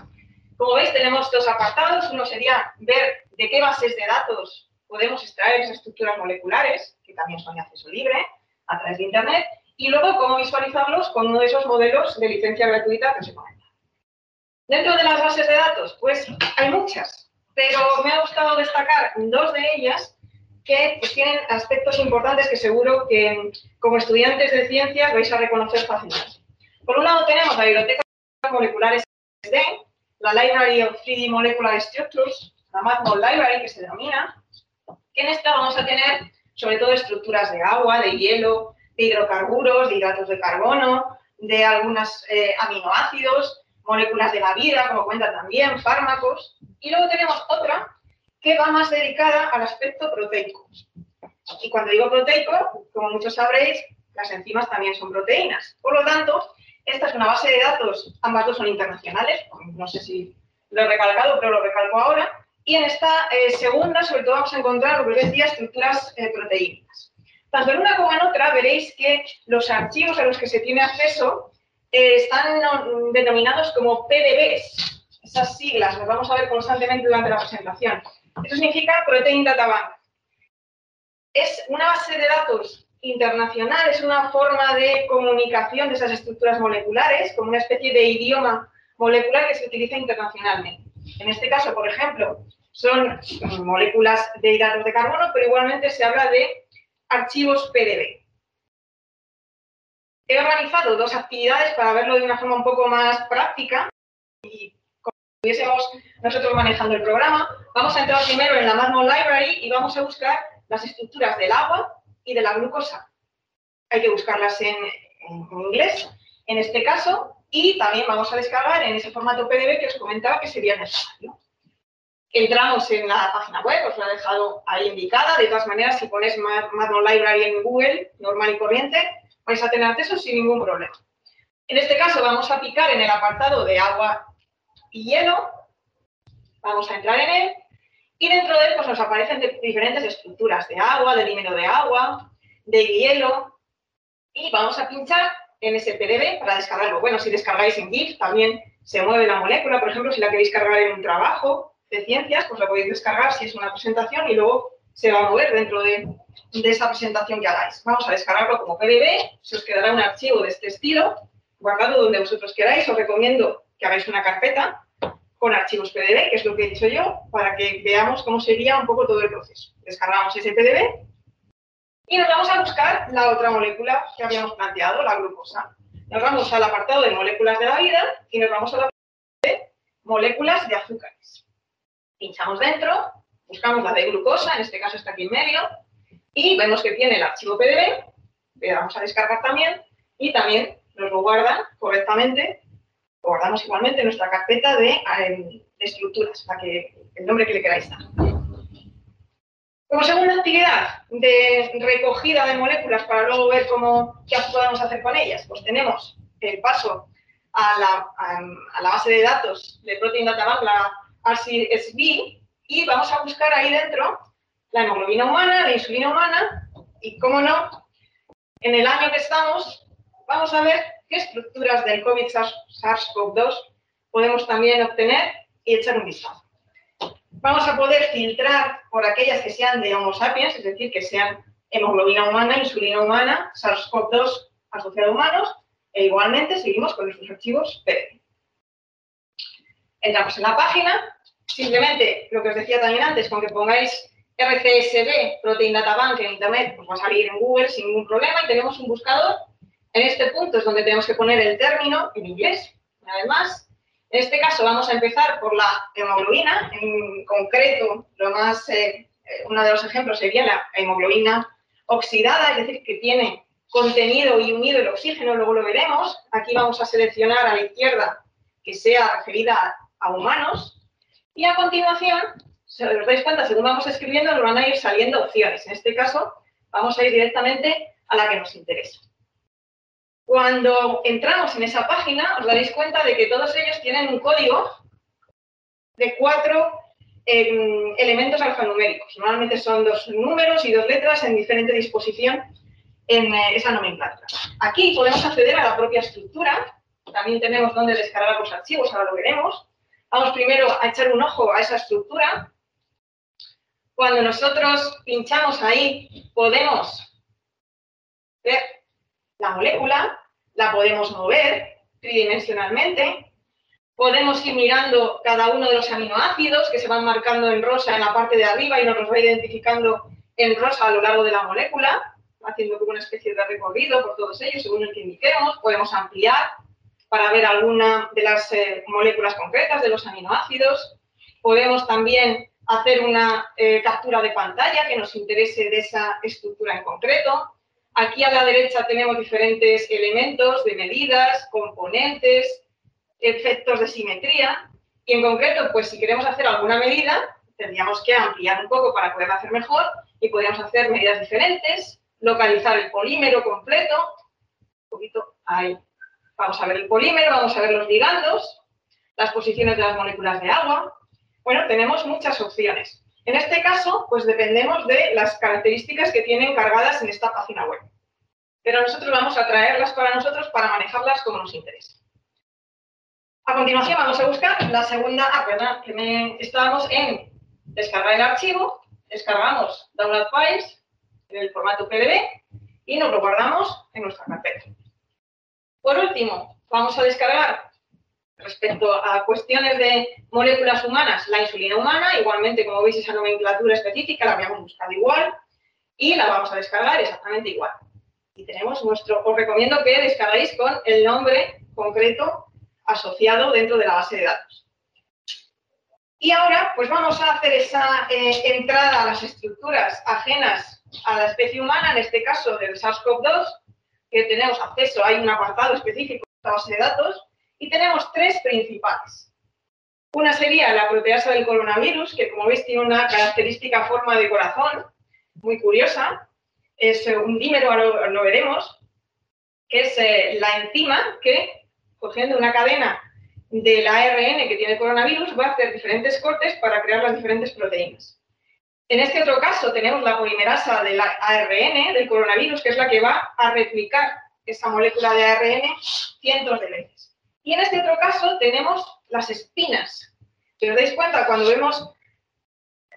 Como veis, tenemos dos apartados. Uno sería ver de qué bases de datos podemos extraer esas estructuras moleculares, que también son de acceso libre, a través de Internet, y luego cómo visualizarlos con uno de esos modelos de licencia gratuita que os he comentado. Dentro de las bases de datos, pues hay muchas, pero me ha gustado destacar dos de ellas que pues, tienen aspectos importantes que seguro que como estudiantes de ciencias vais a reconocer fácilmente. Por un lado tenemos la biblioteca molecular SD, la Library of 3D Molecular Structures, la MathMol Library que se denomina, que en esta vamos a tener sobre todo estructuras de agua, de hielo, de hidrocarburos, de hidratos de carbono, de algunos aminoácidos, moléculas de la vida, como cuentan también, fármacos. Y luego tenemos otra que va más dedicada al aspecto proteico. Y cuando digo proteico, como muchos sabréis, las enzimas también son proteínas. Por lo tanto, esta es una base de datos, ambas dos son internacionales, no sé si lo he recalcado, pero lo recalco ahora. Y en esta segunda, sobre todo, vamos a encontrar lo que os decía, estructuras proteínicas. Tanto en una como en otra veréis que los archivos a los que se tiene acceso están denominados como PDBs. Esas siglas las vamos a ver constantemente durante la presentación. Eso significa Protein Data Bank. Es una base de datos internacional, es una forma de comunicación de esas estructuras moleculares, como una especie de idioma molecular que se utiliza internacionalmente. En este caso, por ejemplo, son moléculas de hidratos de carbono, pero igualmente se habla de archivos PDB. He organizado dos actividades para verlo de una forma un poco más práctica y como si estuviésemos nosotros manejando el programa. Vamos a entrar primero en la MathMol Library y vamos a buscar las estructuras del agua y de la glucosa. Hay que buscarlas en inglés, en este caso, y también vamos a descargar en ese formato PDB que os comentaba que sería necesario. Entramos en la página web, os la he dejado ahí indicada. De todas maneras, si ponéis MathMol Library en Google, normal y corriente, vais a tener acceso sin ningún problema. En este caso vamos a picar en el apartado de agua y hielo. Vamos a entrar en él Y dentro de él pues, nos aparecen diferentes estructuras de agua, de dímero de agua, de hielo. Y vamos a pinchar en ese PDB para descargarlo. Bueno, si descargáis en GIF también se mueve la molécula. Por ejemplo, si la queréis cargar en un trabajo de ciencias, pues la podéis descargar si es una presentación y luego se va a mover dentro de esa presentación que hagáis. Vamos a descargarlo como PDB. Se os quedará un archivo de este estilo, guardado donde vosotros queráis. Os recomiendo que hagáis una carpeta con archivos PDB, que es lo que he hecho yo, para que veamos cómo sería un poco todo el proceso. Descargamos ese PDB y nos vamos a buscar la otra molécula que habíamos planteado, la glucosa. Nos vamos al apartado de moléculas de la vida y nos vamos a la de moléculas de azúcares. Pinchamos dentro, buscamos la de glucosa, en este caso está aquí en medio, y vemos que tiene el archivo PDB, le damos a descargar también, y también nos lo guarda correctamente. Lo guardamos igualmente en nuestra carpeta de estructuras, para que el nombre que le queráis dar. Como segunda actividad de recogida de moléculas para luego ver qué podemos hacer con ellas, pues tenemos el paso a la base de datos de Protein Data Bank, la RCSB, y vamos a buscar ahí dentro la hemoglobina humana, la insulina humana, y cómo no, en el año que estamos, vamos a ver qué estructuras del COVID SARS-CoV-2 podemos también obtener y echar un vistazo. Vamos a poder filtrar por aquellas que sean de Homo sapiens, es decir, que sean hemoglobina humana, insulina humana, SARS-CoV-2 asociado a humanos, e igualmente seguimos con nuestros archivos PDB. Entramos en la página, simplemente lo que os decía también antes, con que pongáis RCSB, Protein Data Bank en Internet, pues va a salir en Google sin ningún problema y tenemos un buscador. En este punto es donde tenemos que poner el término en inglés, una vez más. En este caso vamos a empezar por la hemoglobina, en concreto, uno de los ejemplos sería la hemoglobina oxidada, es decir, que tiene contenido y unido el oxígeno, luego lo veremos. Aquí vamos a seleccionar a la izquierda que sea referida a humanos y a continuación, si os dais cuenta, según vamos escribiendo, nos van a ir saliendo opciones. En este caso, vamos a ir directamente a la que nos interesa. Cuando entramos en esa página, os daréis cuenta de que todos ellos tienen un código de 4 elementos alfanuméricos. Normalmente son 2 números y 2 letras en diferente disposición en esa nomenclatura. Aquí podemos acceder a la propia estructura. También tenemos dónde descargar los archivos, ahora lo veremos. Vamos primero a echar un ojo a esa estructura. Cuando nosotros pinchamos ahí, podemos ver la molécula, la podemos mover tridimensionalmente, podemos ir mirando cada uno de los aminoácidos que se van marcando en rosa en la parte de arriba y nos los va identificando en rosa a lo largo de la molécula, haciendo como una especie de recorrido por todos ellos según el que indiquemos. Podemos ampliar para ver alguna de las moléculas concretas de los aminoácidos. Podemos también hacer una captura de pantalla que nos interese de esa estructura en concreto. Aquí a la derecha tenemos diferentes elementos de medidas, componentes, efectos de simetría. Y en concreto, pues si queremos hacer alguna medida, tendríamos que ampliar un poco para poderla hacer mejor y podríamos hacer medidas diferentes, localizar el polímero completo. Un poquito ahí. Vamos a ver el polímero, vamos a ver los ligandos, las posiciones de las moléculas de agua. Bueno, tenemos muchas opciones. En este caso, pues dependemos de las características que tienen cargadas en esta página web. Pero nosotros vamos a traerlas para nosotros para manejarlas como nos interesa. A continuación vamos a buscar la segunda, estábamos en descargar el archivo, descargamos Download Files en el formato PDB y nos lo guardamos en nuestra carpeta. Por último, vamos a descargar, respecto a cuestiones de moléculas humanas, la insulina humana. Igualmente, como veis, esa nomenclatura específica la habíamos buscado igual y la vamos a descargar exactamente igual. Y tenemos os recomiendo que descarguéis con el nombre concreto asociado dentro de la base de datos. Y ahora, pues vamos a hacer esa entrada a las estructuras ajenas a la especie humana, en este caso del SARS-CoV-2, que tenemos acceso, hay un apartado específico de la base de datos, y tenemos 3 principales. Una sería la proteasa del coronavirus, que como veis tiene una característica forma de corazón, muy curiosa. Es un dímero, lo veremos, que es la enzima que, cogiendo una cadena del ARN que tiene el coronavirus, va a hacer diferentes cortes para crear las diferentes proteínas. En este otro caso tenemos la polimerasa del ARN del coronavirus, que es la que va a replicar esa molécula de ARN cientos de veces. Y en este otro caso tenemos las espinas. Si os dais cuenta, cuando vemos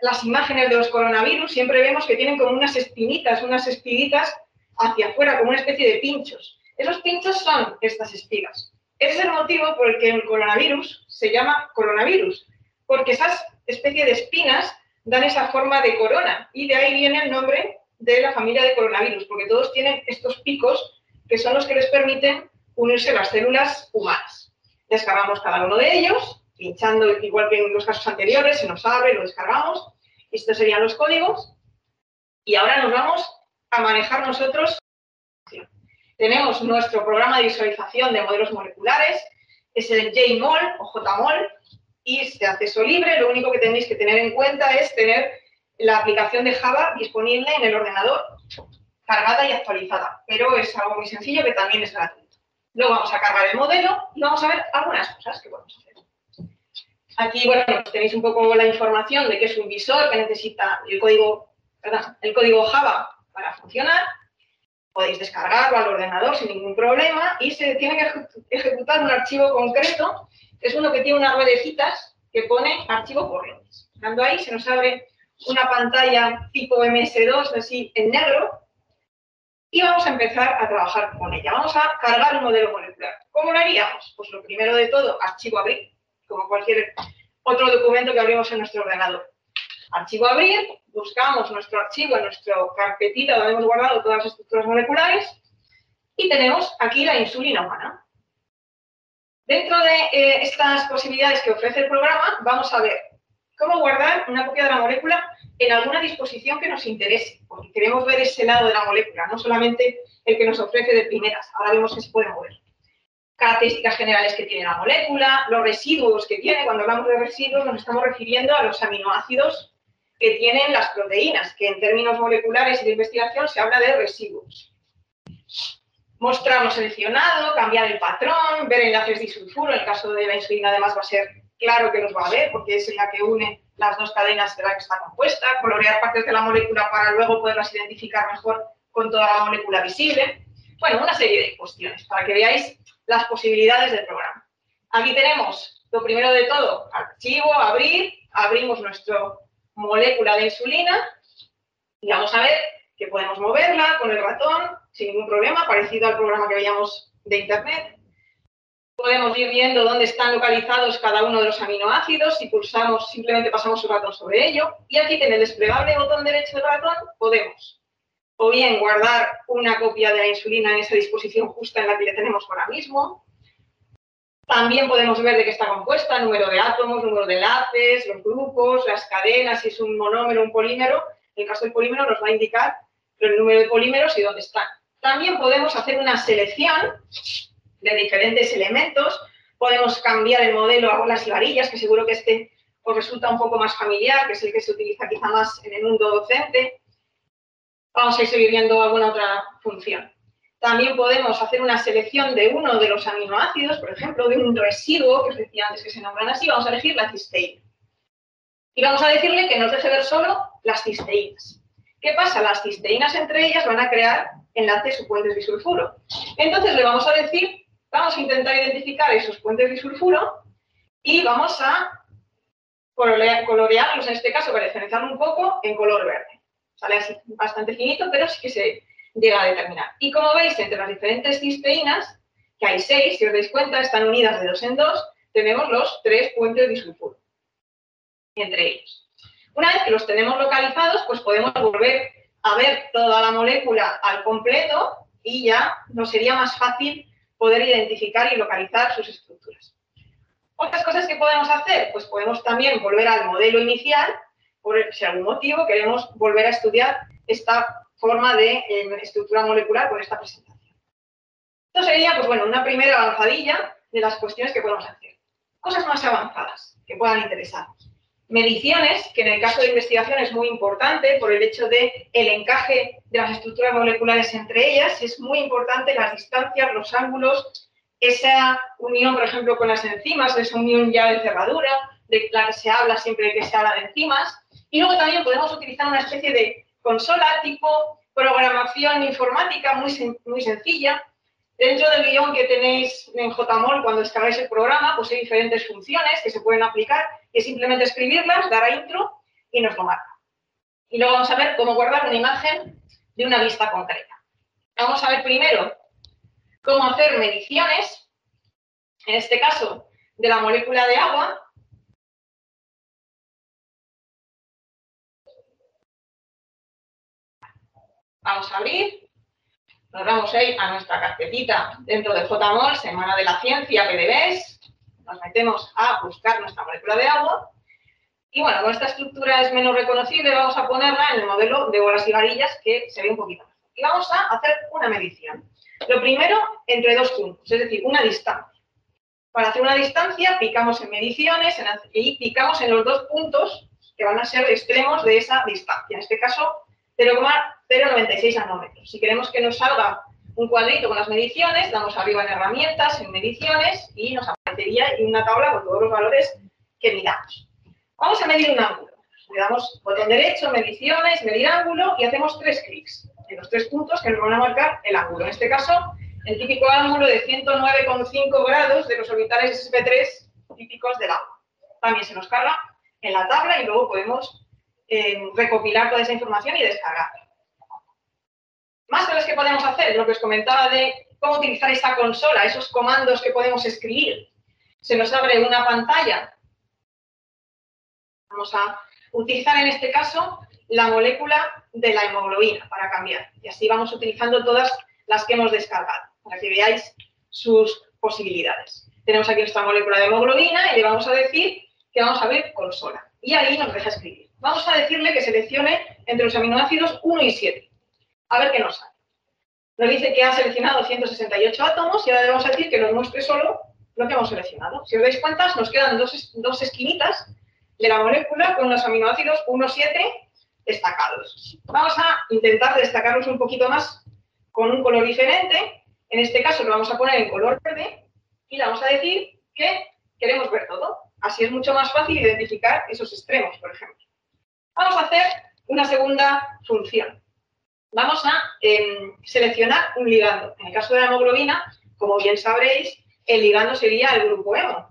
las imágenes de los coronavirus, siempre vemos que tienen como unas espinitas, unas espiditas hacia afuera, como una especie de pinchos. Esos pinchos son estas espigas. Ese es el motivo por el que el coronavirus se llama coronavirus, porque esas especies de espinas dan esa forma de corona, y de ahí viene el nombre de la familia de coronavirus, porque todos tienen estos picos que son los que les permiten unirse a las células humanas. Descargamos cada uno de ellos, pinchando igual que en los casos anteriores, se nos abre, lo descargamos. Estos serían los códigos. Y ahora nos vamos a manejar nosotros. Tenemos nuestro programa de visualización de modelos moleculares, es el JMOL o JMOL, y es de acceso libre. Lo único que tenéis que tener en cuenta es tener la aplicación de Java disponible en el ordenador, cargada y actualizada, pero es algo muy sencillo que también es gratuito. Luego vamos a cargar el modelo y vamos a ver algunas cosas que podemos hacer. Aquí, bueno, tenéis un poco la información de que es un visor que necesita el código Java para funcionar. Podéis descargarlo al ordenador sin ningún problema y se tiene que ejecutar un archivo concreto, que es uno que tiene unas ruedecitas que pone archivo corrientes. Dando ahí se nos abre una pantalla tipo MS2, así en negro, y vamos a empezar a trabajar con ella. Vamos a cargar un modelo molecular. ¿Cómo lo haríamos? Pues lo primero de todo, archivo abrir, como cualquier otro documento que abrimos en nuestro ordenador. Archivo abrir, buscamos nuestro archivo en nuestra carpetita donde hemos guardado todas las estructuras moleculares y tenemos aquí la insulina humana. Dentro de estas posibilidades que ofrece el programa, vamos a ver cómo guardar una copia de la molécula en alguna disposición que nos interese, porque queremos ver ese lado de la molécula, no solamente el que nos ofrece de primeras. Ahora vemos que se puede mover. Características generales que tiene la molécula, los residuos que tiene. Cuando hablamos de residuos nos estamos refiriendo a los aminoácidos que tienen las proteínas, que en términos moleculares y de investigación se habla de residuos. Mostrarlo seleccionado, cambiar el patrón, ver enlaces disulfuro. En el caso de la insulina además va a ser claro que los va a ver, porque es la que une las dos cadenas de la que está compuesta. Colorear partes de la molécula para luego poderlas identificar mejor con toda la molécula visible. Bueno, una serie de cuestiones para que veáis las posibilidades del programa. Aquí tenemos, lo primero de todo, archivo, abrir, abrimos nuestra molécula de insulina y vamos a ver que podemos moverla con el ratón sin ningún problema, parecido al programa que veíamos de internet. Podemos ir viendo dónde están localizados cada uno de los aminoácidos. Si pulsamos, simplemente pasamos el ratón sobre ello. Y aquí en el desplegable botón derecho del ratón podemos o bien guardar una copia de la insulina en esa disposición justa en la que ya tenemos ahora mismo. También podemos ver de qué está compuesta, número de átomos, número de enlaces, los grupos, las cadenas, si es un monómero o un polímero. En el caso del polímero nos va a indicar el número de polímeros y dónde están. También podemos hacer una selección de diferentes elementos. Podemos cambiar el modelo a bolas y varillas, que seguro que este os resulta un poco más familiar, que es el que se utiliza quizá más en el mundo docente. Vamos a ir seguir viendo alguna otra función. También podemos hacer una selección de uno de los aminoácidos, por ejemplo, de un residuo, que os decía antes que se nombran así. Vamos a elegir la cisteína. Y vamos a decirle que nos deje ver solo las cisteínas. ¿Qué pasa? Las cisteínas entre ellas van a crear enlaces o puentes disulfuro. Entonces le vamos a decir, vamos a intentar identificar esos puentes disulfuro y vamos a colorearlos, en este caso, para diferenciarlo un poco, en color verde. Sale así bastante finito, pero sí que se llega a determinar. Y como veis, entre las diferentes cisteínas, que hay 6, si os dais cuenta, están unidas de 2 en 2, tenemos los 3 puentes disulfuro entre ellos. Una vez que los tenemos localizados, pues podemos volver a ver toda la molécula al completo y ya nos sería más fácil poder identificar y localizar sus estructuras. Otras cosas que podemos hacer, pues podemos también volver al modelo inicial, por si algún motivo queremos volver a estudiar esta forma de estructura molecular con esta presentación. Esto sería, pues bueno, una primera avanzadilla de las cuestiones que podemos hacer. Cosas más avanzadas que puedan interesar. Mediciones, que en el caso de investigación es muy importante por el hecho de el encaje de las estructuras moleculares entre ellas. Es muy importante las distancias, los ángulos, esa unión, por ejemplo, con las enzimas, esa unión ya de cerradura, de la que se habla siempre que se habla de enzimas. Y luego también podemos utilizar una especie de consola tipo programación informática muy sencilla. Dentro del guión que tenéis en JMOL cuando descargáis el programa, pues hay diferentes funciones que se pueden aplicar y es simplemente escribirlas, dar a intro y nos lo marca. Y luego vamos a ver cómo guardar una imagen de una vista concreta. Vamos a ver primero cómo hacer mediciones, en este caso de la molécula de agua. Vamos a abrir, nos vamos a ir a nuestra carpetita dentro de JMOL, Semana de la Ciencia, PDBs, nos metemos a buscar nuestra molécula de agua y bueno, como esta estructura es menos reconocible, vamos a ponerla en el modelo de bolas y varillas que se ve un poquito mejor. Y vamos a hacer una medición. Lo primero, entre dos puntos, es decir, una distancia. Para hacer una distancia, picamos en mediciones y picamos en los dos puntos que van a ser extremos de esa distancia. En este caso, 0,096 nanómetros. Si queremos que nos salga un cuadrito con las mediciones, damos arriba en herramientas, en mediciones, y nos aparecería una tabla con todos los valores que midamos. Vamos a medir un ángulo. Le damos botón derecho, mediciones, medir ángulo, y hacemos 3 clics en los 3 puntos que nos van a marcar el ángulo. En este caso, el típico ángulo de 109,5 grados de los orbitales sp3 típicos del agua. También se nos carga en la tabla y luego podemos recopilar toda esa información y descargarla. Más cosas que podemos hacer, lo que os comentaba de cómo utilizar esta consola, esos comandos que podemos escribir. Se nos abre una pantalla. Vamos a utilizar en este caso la molécula de la hemoglobina para cambiar. Y así vamos utilizando todas las que hemos descargado, para que veáis sus posibilidades. Tenemos aquí nuestra molécula de hemoglobina y le vamos a decir que vamos a ver consola. Y ahí nos deja escribir. Vamos a decirle que seleccione entre los aminoácidos 1 y 7. A ver qué nos sale. Nos dice que ha seleccionado 168 átomos y ahora le vamos a decir que nos muestre solo lo que hemos seleccionado. Si os dais cuenta, nos quedan dos esquinitas de la molécula con los aminoácidos 1-7 destacados. Vamos a intentar destacarlos un poquito más con un color diferente. En este caso lo vamos a poner en color verde y le vamos a decir que queremos ver todo. Así es mucho más fácil identificar esos extremos, por ejemplo. Vamos a hacer una segunda función. Vamos a seleccionar un ligando. En el caso de la hemoglobina, como bien sabréis, el ligando sería el grupo hemo.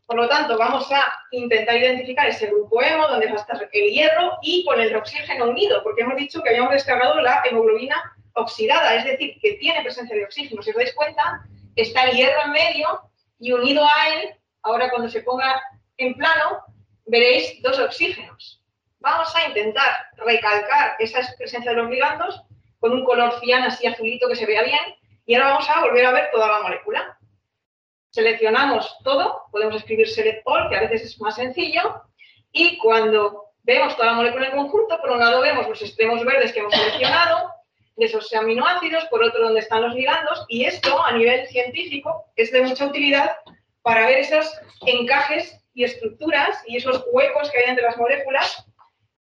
Por lo tanto, vamos a intentar identificar ese grupo hemo, donde va a estar el hierro y con el oxígeno unido, porque hemos dicho que habíamos descargado la hemoglobina oxidada, es decir, que tiene presencia de oxígeno. Si os dais cuenta, está el hierro en medio y unido a él, ahora cuando se ponga en plano, veréis 2 oxígenos. Vamos a intentar recalcar esa presencia de los ligandos con un color cian así azulito que se vea bien y ahora vamos a volver a ver toda la molécula. Seleccionamos todo, podemos escribir select all, que a veces es más sencillo, y cuando vemos toda la molécula en conjunto, por un lado vemos los extremos verdes que hemos seleccionado, de esos aminoácidos, por otro donde están los ligandos, y esto a nivel científico es de mucha utilidad para ver esos encajes y estructuras y esos huecos que hay entre las moléculas,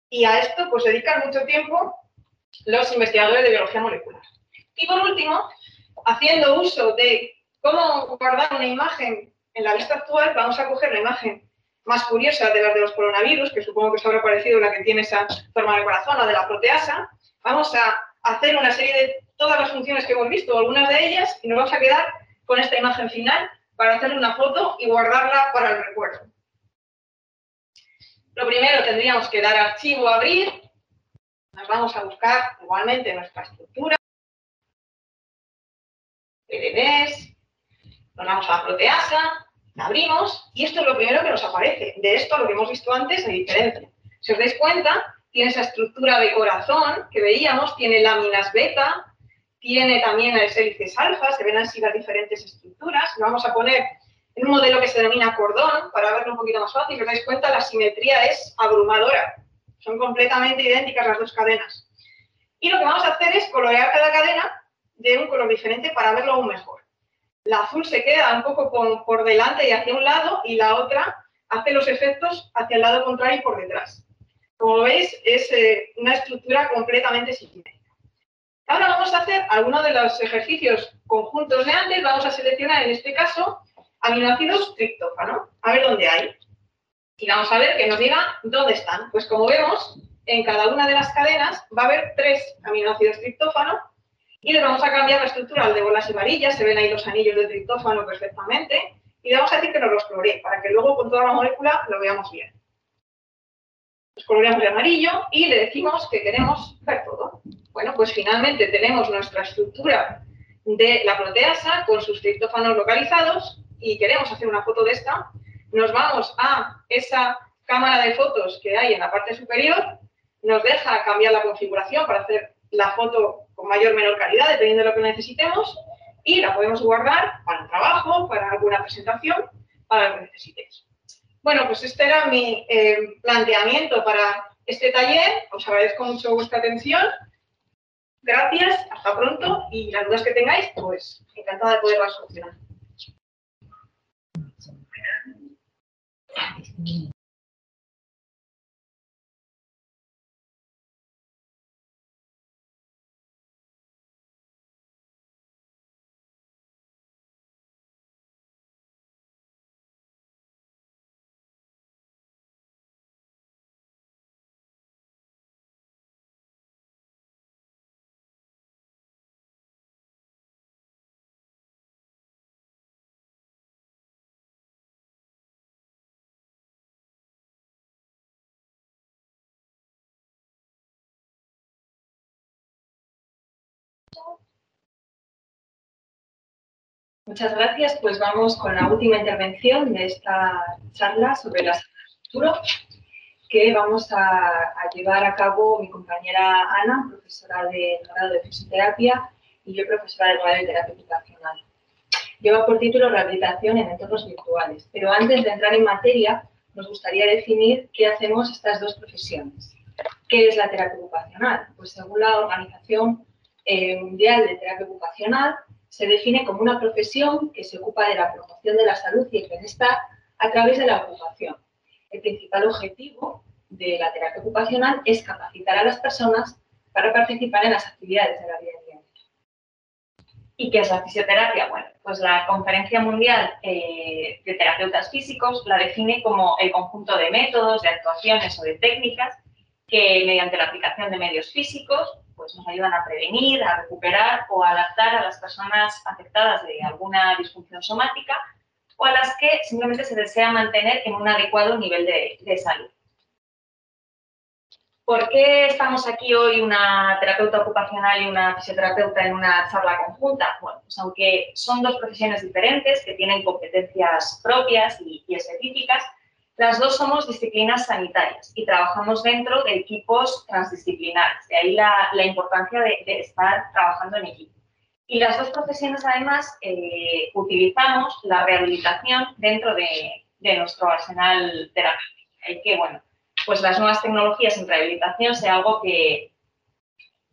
y a esto pues dedican mucho tiempo los investigadores de biología molecular. Y por último, haciendo uso de cómo guardar una imagen en la vista actual, vamos a coger la imagen más curiosa de las de los coronavirus, que supongo que os habrá parecido la que tiene esa forma de corazón, la de la proteasa. Vamos a hacer una serie de todas las funciones que hemos visto, algunas de ellas, y nos vamos a quedar con esta imagen final para hacerle una foto y guardarla para el recuerdo. Lo primero, tendríamos que dar archivo, abrir. Nos vamos a buscar igualmente nuestra estructura. PDBs. Nos vamos a la proteasa, la abrimos y esto es lo primero que nos aparece. De esto, lo que hemos visto antes, hay diferencia. Si os dais cuenta, tiene esa estructura de corazón que veíamos, tiene láminas beta, tiene también las hélices alfa, se ven así las diferentes estructuras. Lo vamos a poner en un modelo que se denomina cordón, para verlo un poquito más fácil. Si os dais cuenta, la simetría es abrumadora. Son completamente idénticas las dos cadenas. Y lo que vamos a hacer es colorear cada cadena de un color diferente para verlo aún mejor. La azul se queda un poco por delante y hacia un lado, y la otra hace los efectos hacia el lado contrario y por detrás. Como veis, es una estructura completamente simétrica. Ahora vamos a hacer algunos de los ejercicios conjuntos de antes. Vamos a seleccionar, en este caso, aminoácidos triptófano. A ver dónde hay. Y vamos a ver que nos diga dónde están. Pues como vemos, en cada una de las cadenas va a haber 3 aminoácidos triptófano y le vamos a cambiar la estructura al de bolas y varillas. Se ven ahí los anillos de triptófano perfectamente. Y le vamos a decir que nos los coloree para que luego con toda la molécula lo veamos bien. Los coloreamos de amarillo y le decimos que queremos ver todo. Bueno, pues finalmente tenemos nuestra estructura de la proteasa con sus triptófanos localizados y queremos hacer una foto de esta. Nos vamos a esa cámara de fotos que hay en la parte superior, nos deja cambiar la configuración para hacer la foto con mayor o menor calidad, dependiendo de lo que necesitemos, y la podemos guardar para el trabajo, para alguna presentación, para lo que necesitéis. Bueno, pues este era mi planteamiento para este taller. Os agradezco mucho vuestra atención. Gracias, hasta pronto, y las dudas que tengáis, pues encantada de poderlas solucionar. Muchas gracias. Pues vamos con la última intervención de esta charla sobre la salud del futuro, que vamos a llevar a cabo mi compañera Ana, profesora del grado de fisioterapia, y yo, profesora del grado de terapia ocupacional. Lleva por título Rehabilitación en entornos virtuales, pero antes de entrar en materia, nos gustaría definir qué hacemos estas dos profesiones. ¿Qué es la terapia ocupacional? Pues según la Organización Mundial de Terapia Ocupacional, se define como una profesión que se ocupa de la promoción de la salud y el bienestar a través de la ocupación. El principal objetivo de la terapia ocupacional es capacitar a las personas para participar en las actividades de la vida diaria. ¿Y qué es la fisioterapia? Bueno, pues la Conferencia Mundial de Terapeutas Físicos la define como el conjunto de métodos, de actuaciones o de técnicas que mediante la aplicación de medios físicos pues nos ayudan a prevenir, a recuperar o a adaptar a las personas afectadas de alguna disfunción somática o a las que simplemente se desea mantener en un adecuado nivel de salud. ¿Por qué estamos aquí hoy una terapeuta ocupacional y una fisioterapeuta en una charla conjunta? Bueno, pues aunque son dos profesiones diferentes que tienen competencias propias y específicas, las dos somos disciplinas sanitarias y trabajamos dentro de equipos transdisciplinares. De ahí la importancia de estar trabajando en equipo. Y las dos profesiones, además, utilizamos la rehabilitación dentro de nuestro arsenal terapéutico. Hay que, bueno, pues las nuevas tecnologías en rehabilitación sea algo que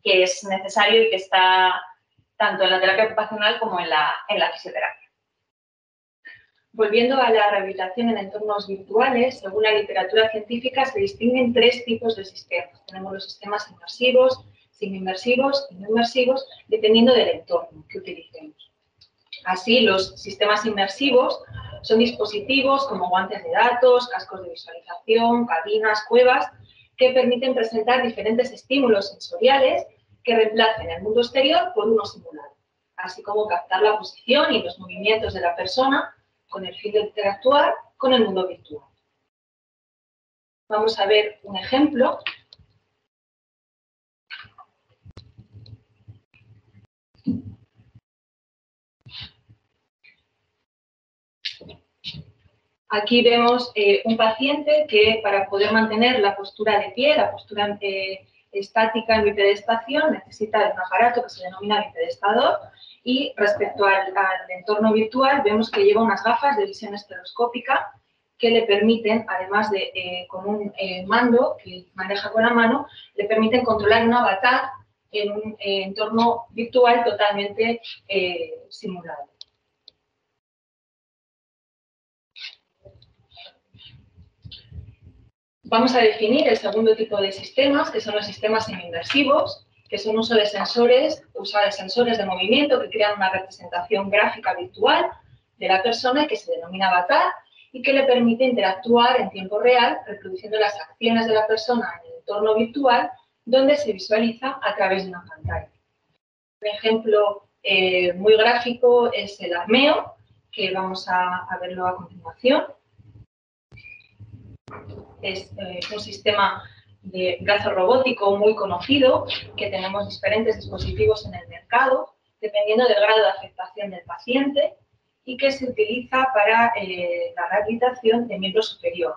es necesario y que está tanto en la terapia ocupacional como en la fisioterapia. Volviendo a la rehabilitación en entornos virtuales, según la literatura científica se distinguen 3 tipos de sistemas. Tenemos los sistemas inmersivos, semi-inmersivos y no inmersivos, dependiendo del entorno que utilicemos. Así, los sistemas inmersivos son dispositivos como guantes de datos, cascos de visualización, cabinas, cuevas, que permiten presentar diferentes estímulos sensoriales que reemplacen el mundo exterior por uno simulado, así como captar la posición y los movimientos de la persona con el fin de interactuar con el mundo virtual. Vamos a ver un ejemplo. Aquí vemos un paciente que para poder mantener la postura de pie, la postura estática en bipedestación, necesita de un aparato que se denomina bipedestador y respecto al entorno virtual vemos que lleva unas gafas de visión estereoscópica que le permiten, además de con un mando que maneja con la mano, le permiten controlar un avatar en un entorno virtual totalmente simulado. Vamos a definir el segundo tipo de sistemas, que son los sistemas semi-inmersivos. que es un uso de sensores de movimiento que crean una representación gráfica virtual de la persona que se denomina avatar y que le permite interactuar en tiempo real, reproduciendo las acciones de la persona en el entorno virtual, donde se visualiza a través de una pantalla. Un ejemplo muy gráfico es el armeo, que vamos a verlo a continuación. Es un sistema de brazo robótico muy conocido, que tenemos diferentes dispositivos en el mercado, dependiendo del grado de afectación del paciente, y que se utiliza para la rehabilitación de miembro superior.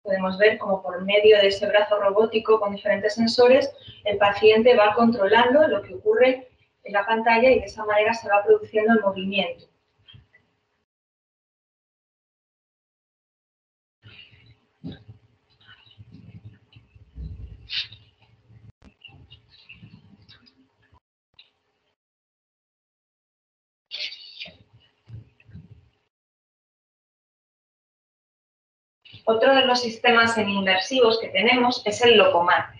Podemos ver cómo por medio de ese brazo robótico con diferentes sensores, el paciente va controlando lo que ocurre en la pantalla y de esa manera se va produciendo el movimiento. Otro de los sistemas semi-inmersivos que tenemos es el Locomat.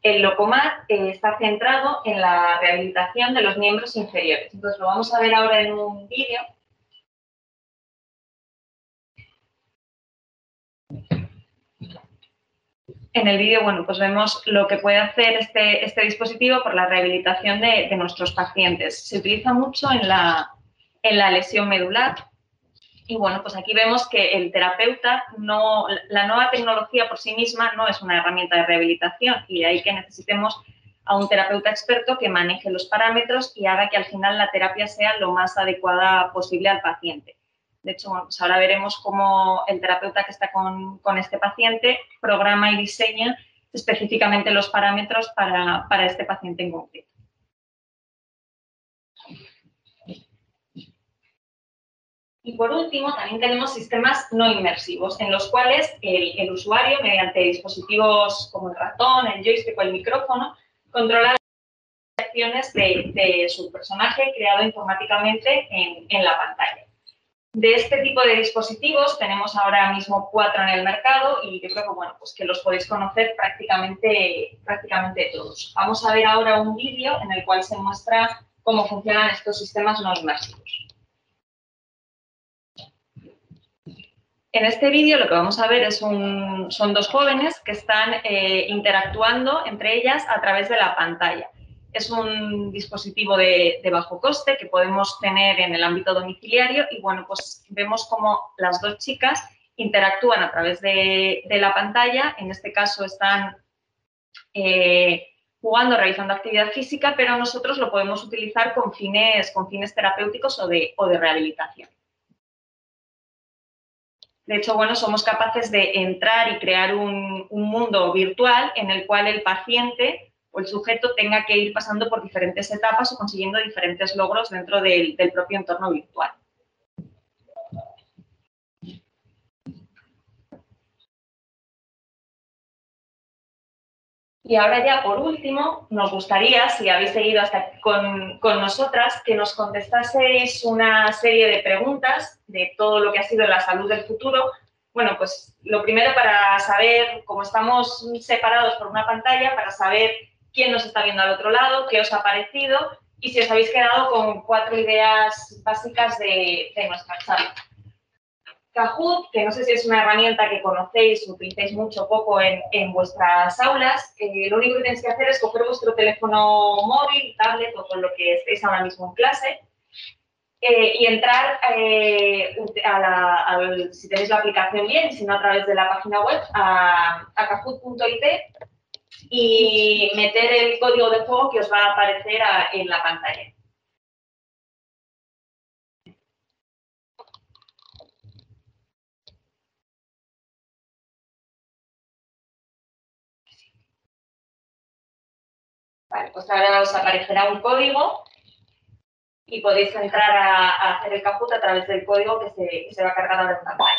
El Locomat está centrado en la rehabilitación de los miembros inferiores. Entonces, lo vamos a ver ahora en un vídeo. En el vídeo, bueno, pues vemos lo que puede hacer este dispositivo por la rehabilitación de nuestros pacientes. Se utiliza mucho en la lesión medular. Y bueno, pues aquí vemos que el terapeuta la nueva tecnología por sí misma no es una herramienta de rehabilitación y de ahí que necesitemos a un terapeuta experto que maneje los parámetros y haga que al final la terapia sea lo más adecuada posible al paciente. De hecho, bueno, pues ahora veremos cómo el terapeuta que está con este paciente programa y diseña específicamente los parámetros para este paciente en concreto. Y por último, también tenemos sistemas no inmersivos, en los cuales el usuario, mediante dispositivos como el ratón, el joystick o el micrófono, controla las acciones de su personaje creado informáticamente en la pantalla. De este tipo de dispositivos tenemos ahora mismo 4 en el mercado y yo creo que, bueno, pues que los podéis conocer prácticamente todos. Vamos a ver ahora un vídeo en el cual se muestra cómo funcionan estos sistemas no inmersivos. En este vídeo lo que vamos a ver son 2 jóvenes que están interactuando entre ellas a través de la pantalla. Es un dispositivo de bajo coste que podemos tener en el ámbito domiciliario y, bueno, pues vemos cómo las 2 chicas interactúan a través de la pantalla. En este caso están jugando, realizando actividad física, pero nosotros lo podemos utilizar con fines terapéuticos o de rehabilitación. De hecho, bueno, somos capaces de entrar y crear un mundo virtual en el cual el paciente o el sujeto tenga que ir pasando por diferentes etapas o consiguiendo diferentes logros dentro del propio entorno virtual. Y ahora ya, por último, nos gustaría, si habéis seguido hasta aquí con nosotras, que nos contestaseis una serie de preguntas de todo lo que ha sido la salud del futuro. Bueno, pues lo primero para saber, como estamos separados por una pantalla, para saber quién nos está viendo al otro lado, qué os ha parecido y si os habéis quedado con 4 ideas básicas de nuestra charla. Kahoot, que no sé si es una herramienta que conocéis, utilicéis mucho o poco en vuestras aulas, lo único que tenéis que hacer es coger vuestro teléfono móvil, tablet o con lo que estéis ahora mismo en clase y entrar, si tenéis la aplicación bien, si no a través de la página web, a kahoot.it y meter el código de juego que os va a aparecer en la pantalla. Vale, pues ahora os aparecerá un código y podéis entrar a hacer el Kahoot a través del código que se va a cargar ahora en pantalla.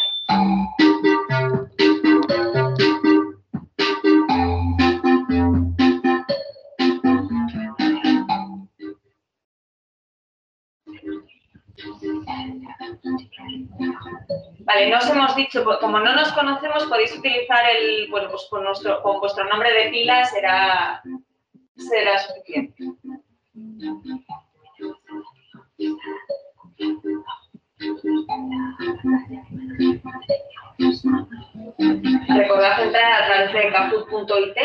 Vale, no os hemos dicho, como no nos conocemos, podéis utilizar bueno, pues con vuestro nombre de pila será suficiente. Recordad entrar a través de kahoot.it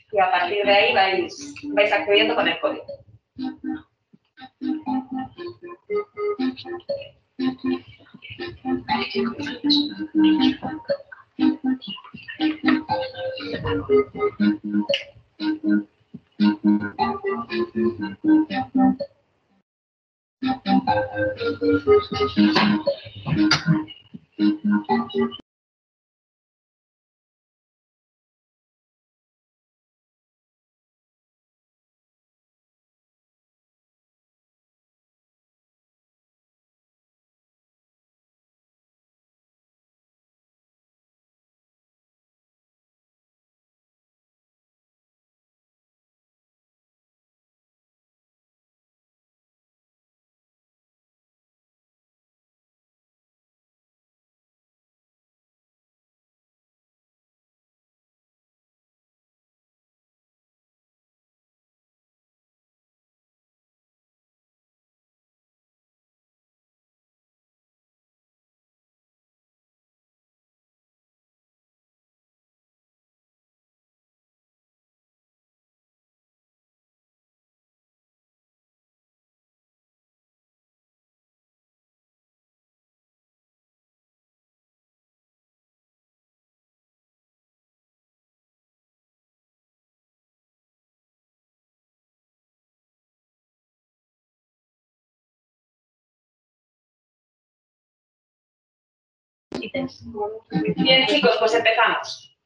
y a partir de ahí vais accediendo con el código. Bien, chicos, pues empezamos.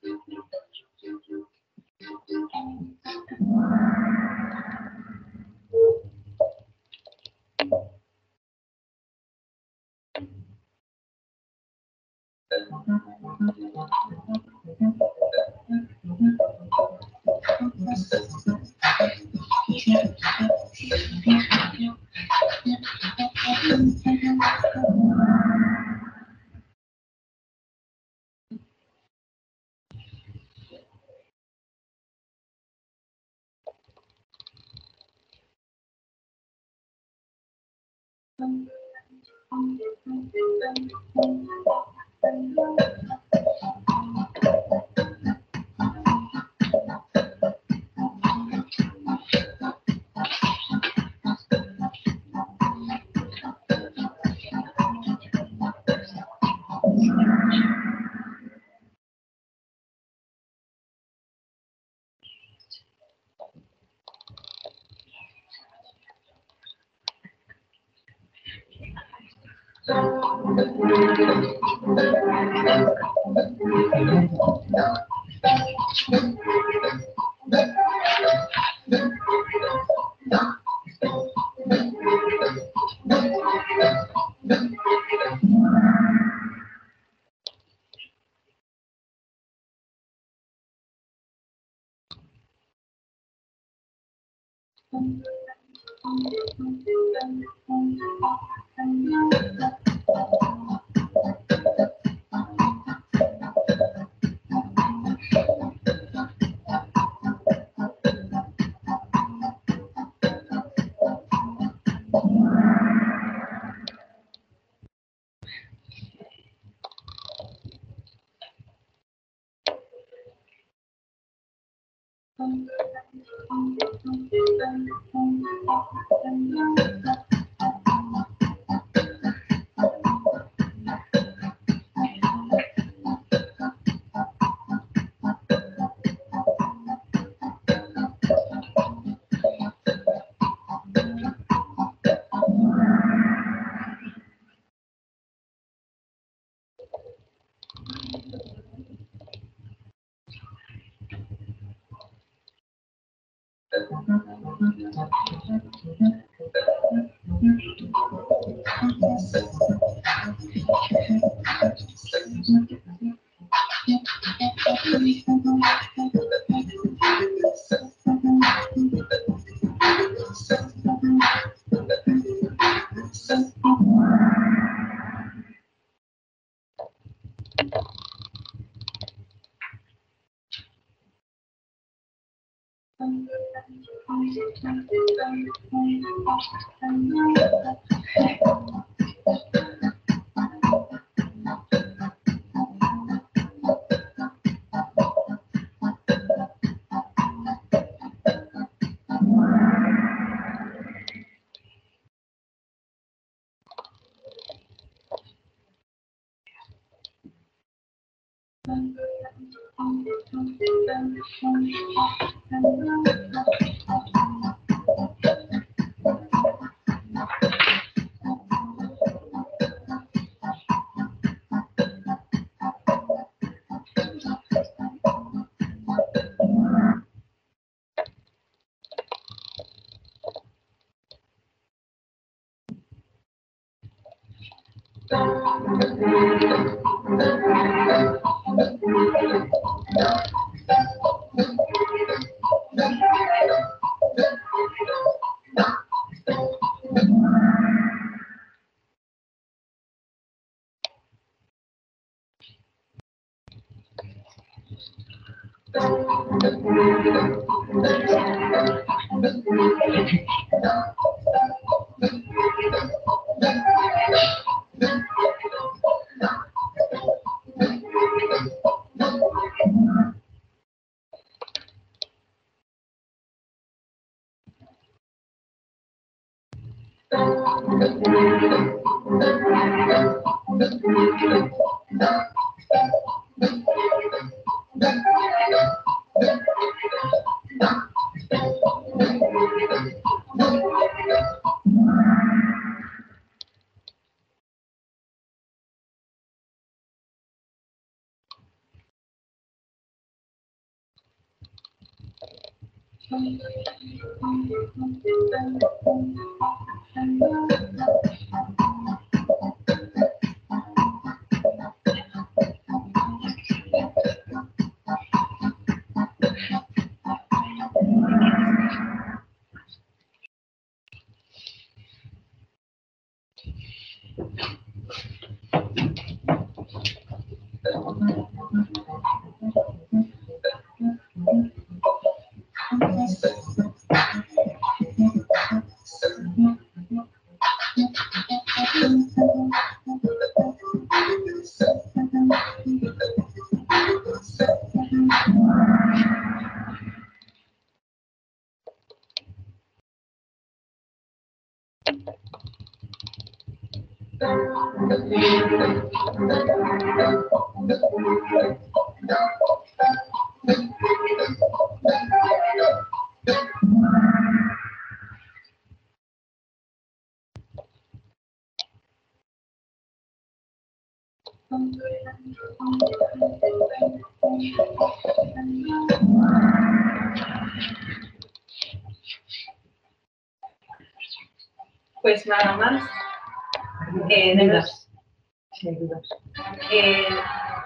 Pues nada más.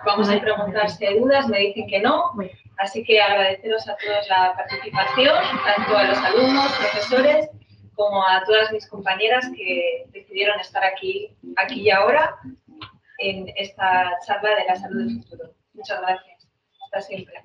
Vamos a preguntar si hay dudas, me dicen que no, así que agradeceros a todos la participación, tanto a los alumnos, profesores, como a todas mis compañeras que decidieron estar aquí y ahora en esta charla de la salud del futuro. Muchas gracias. Hasta siempre.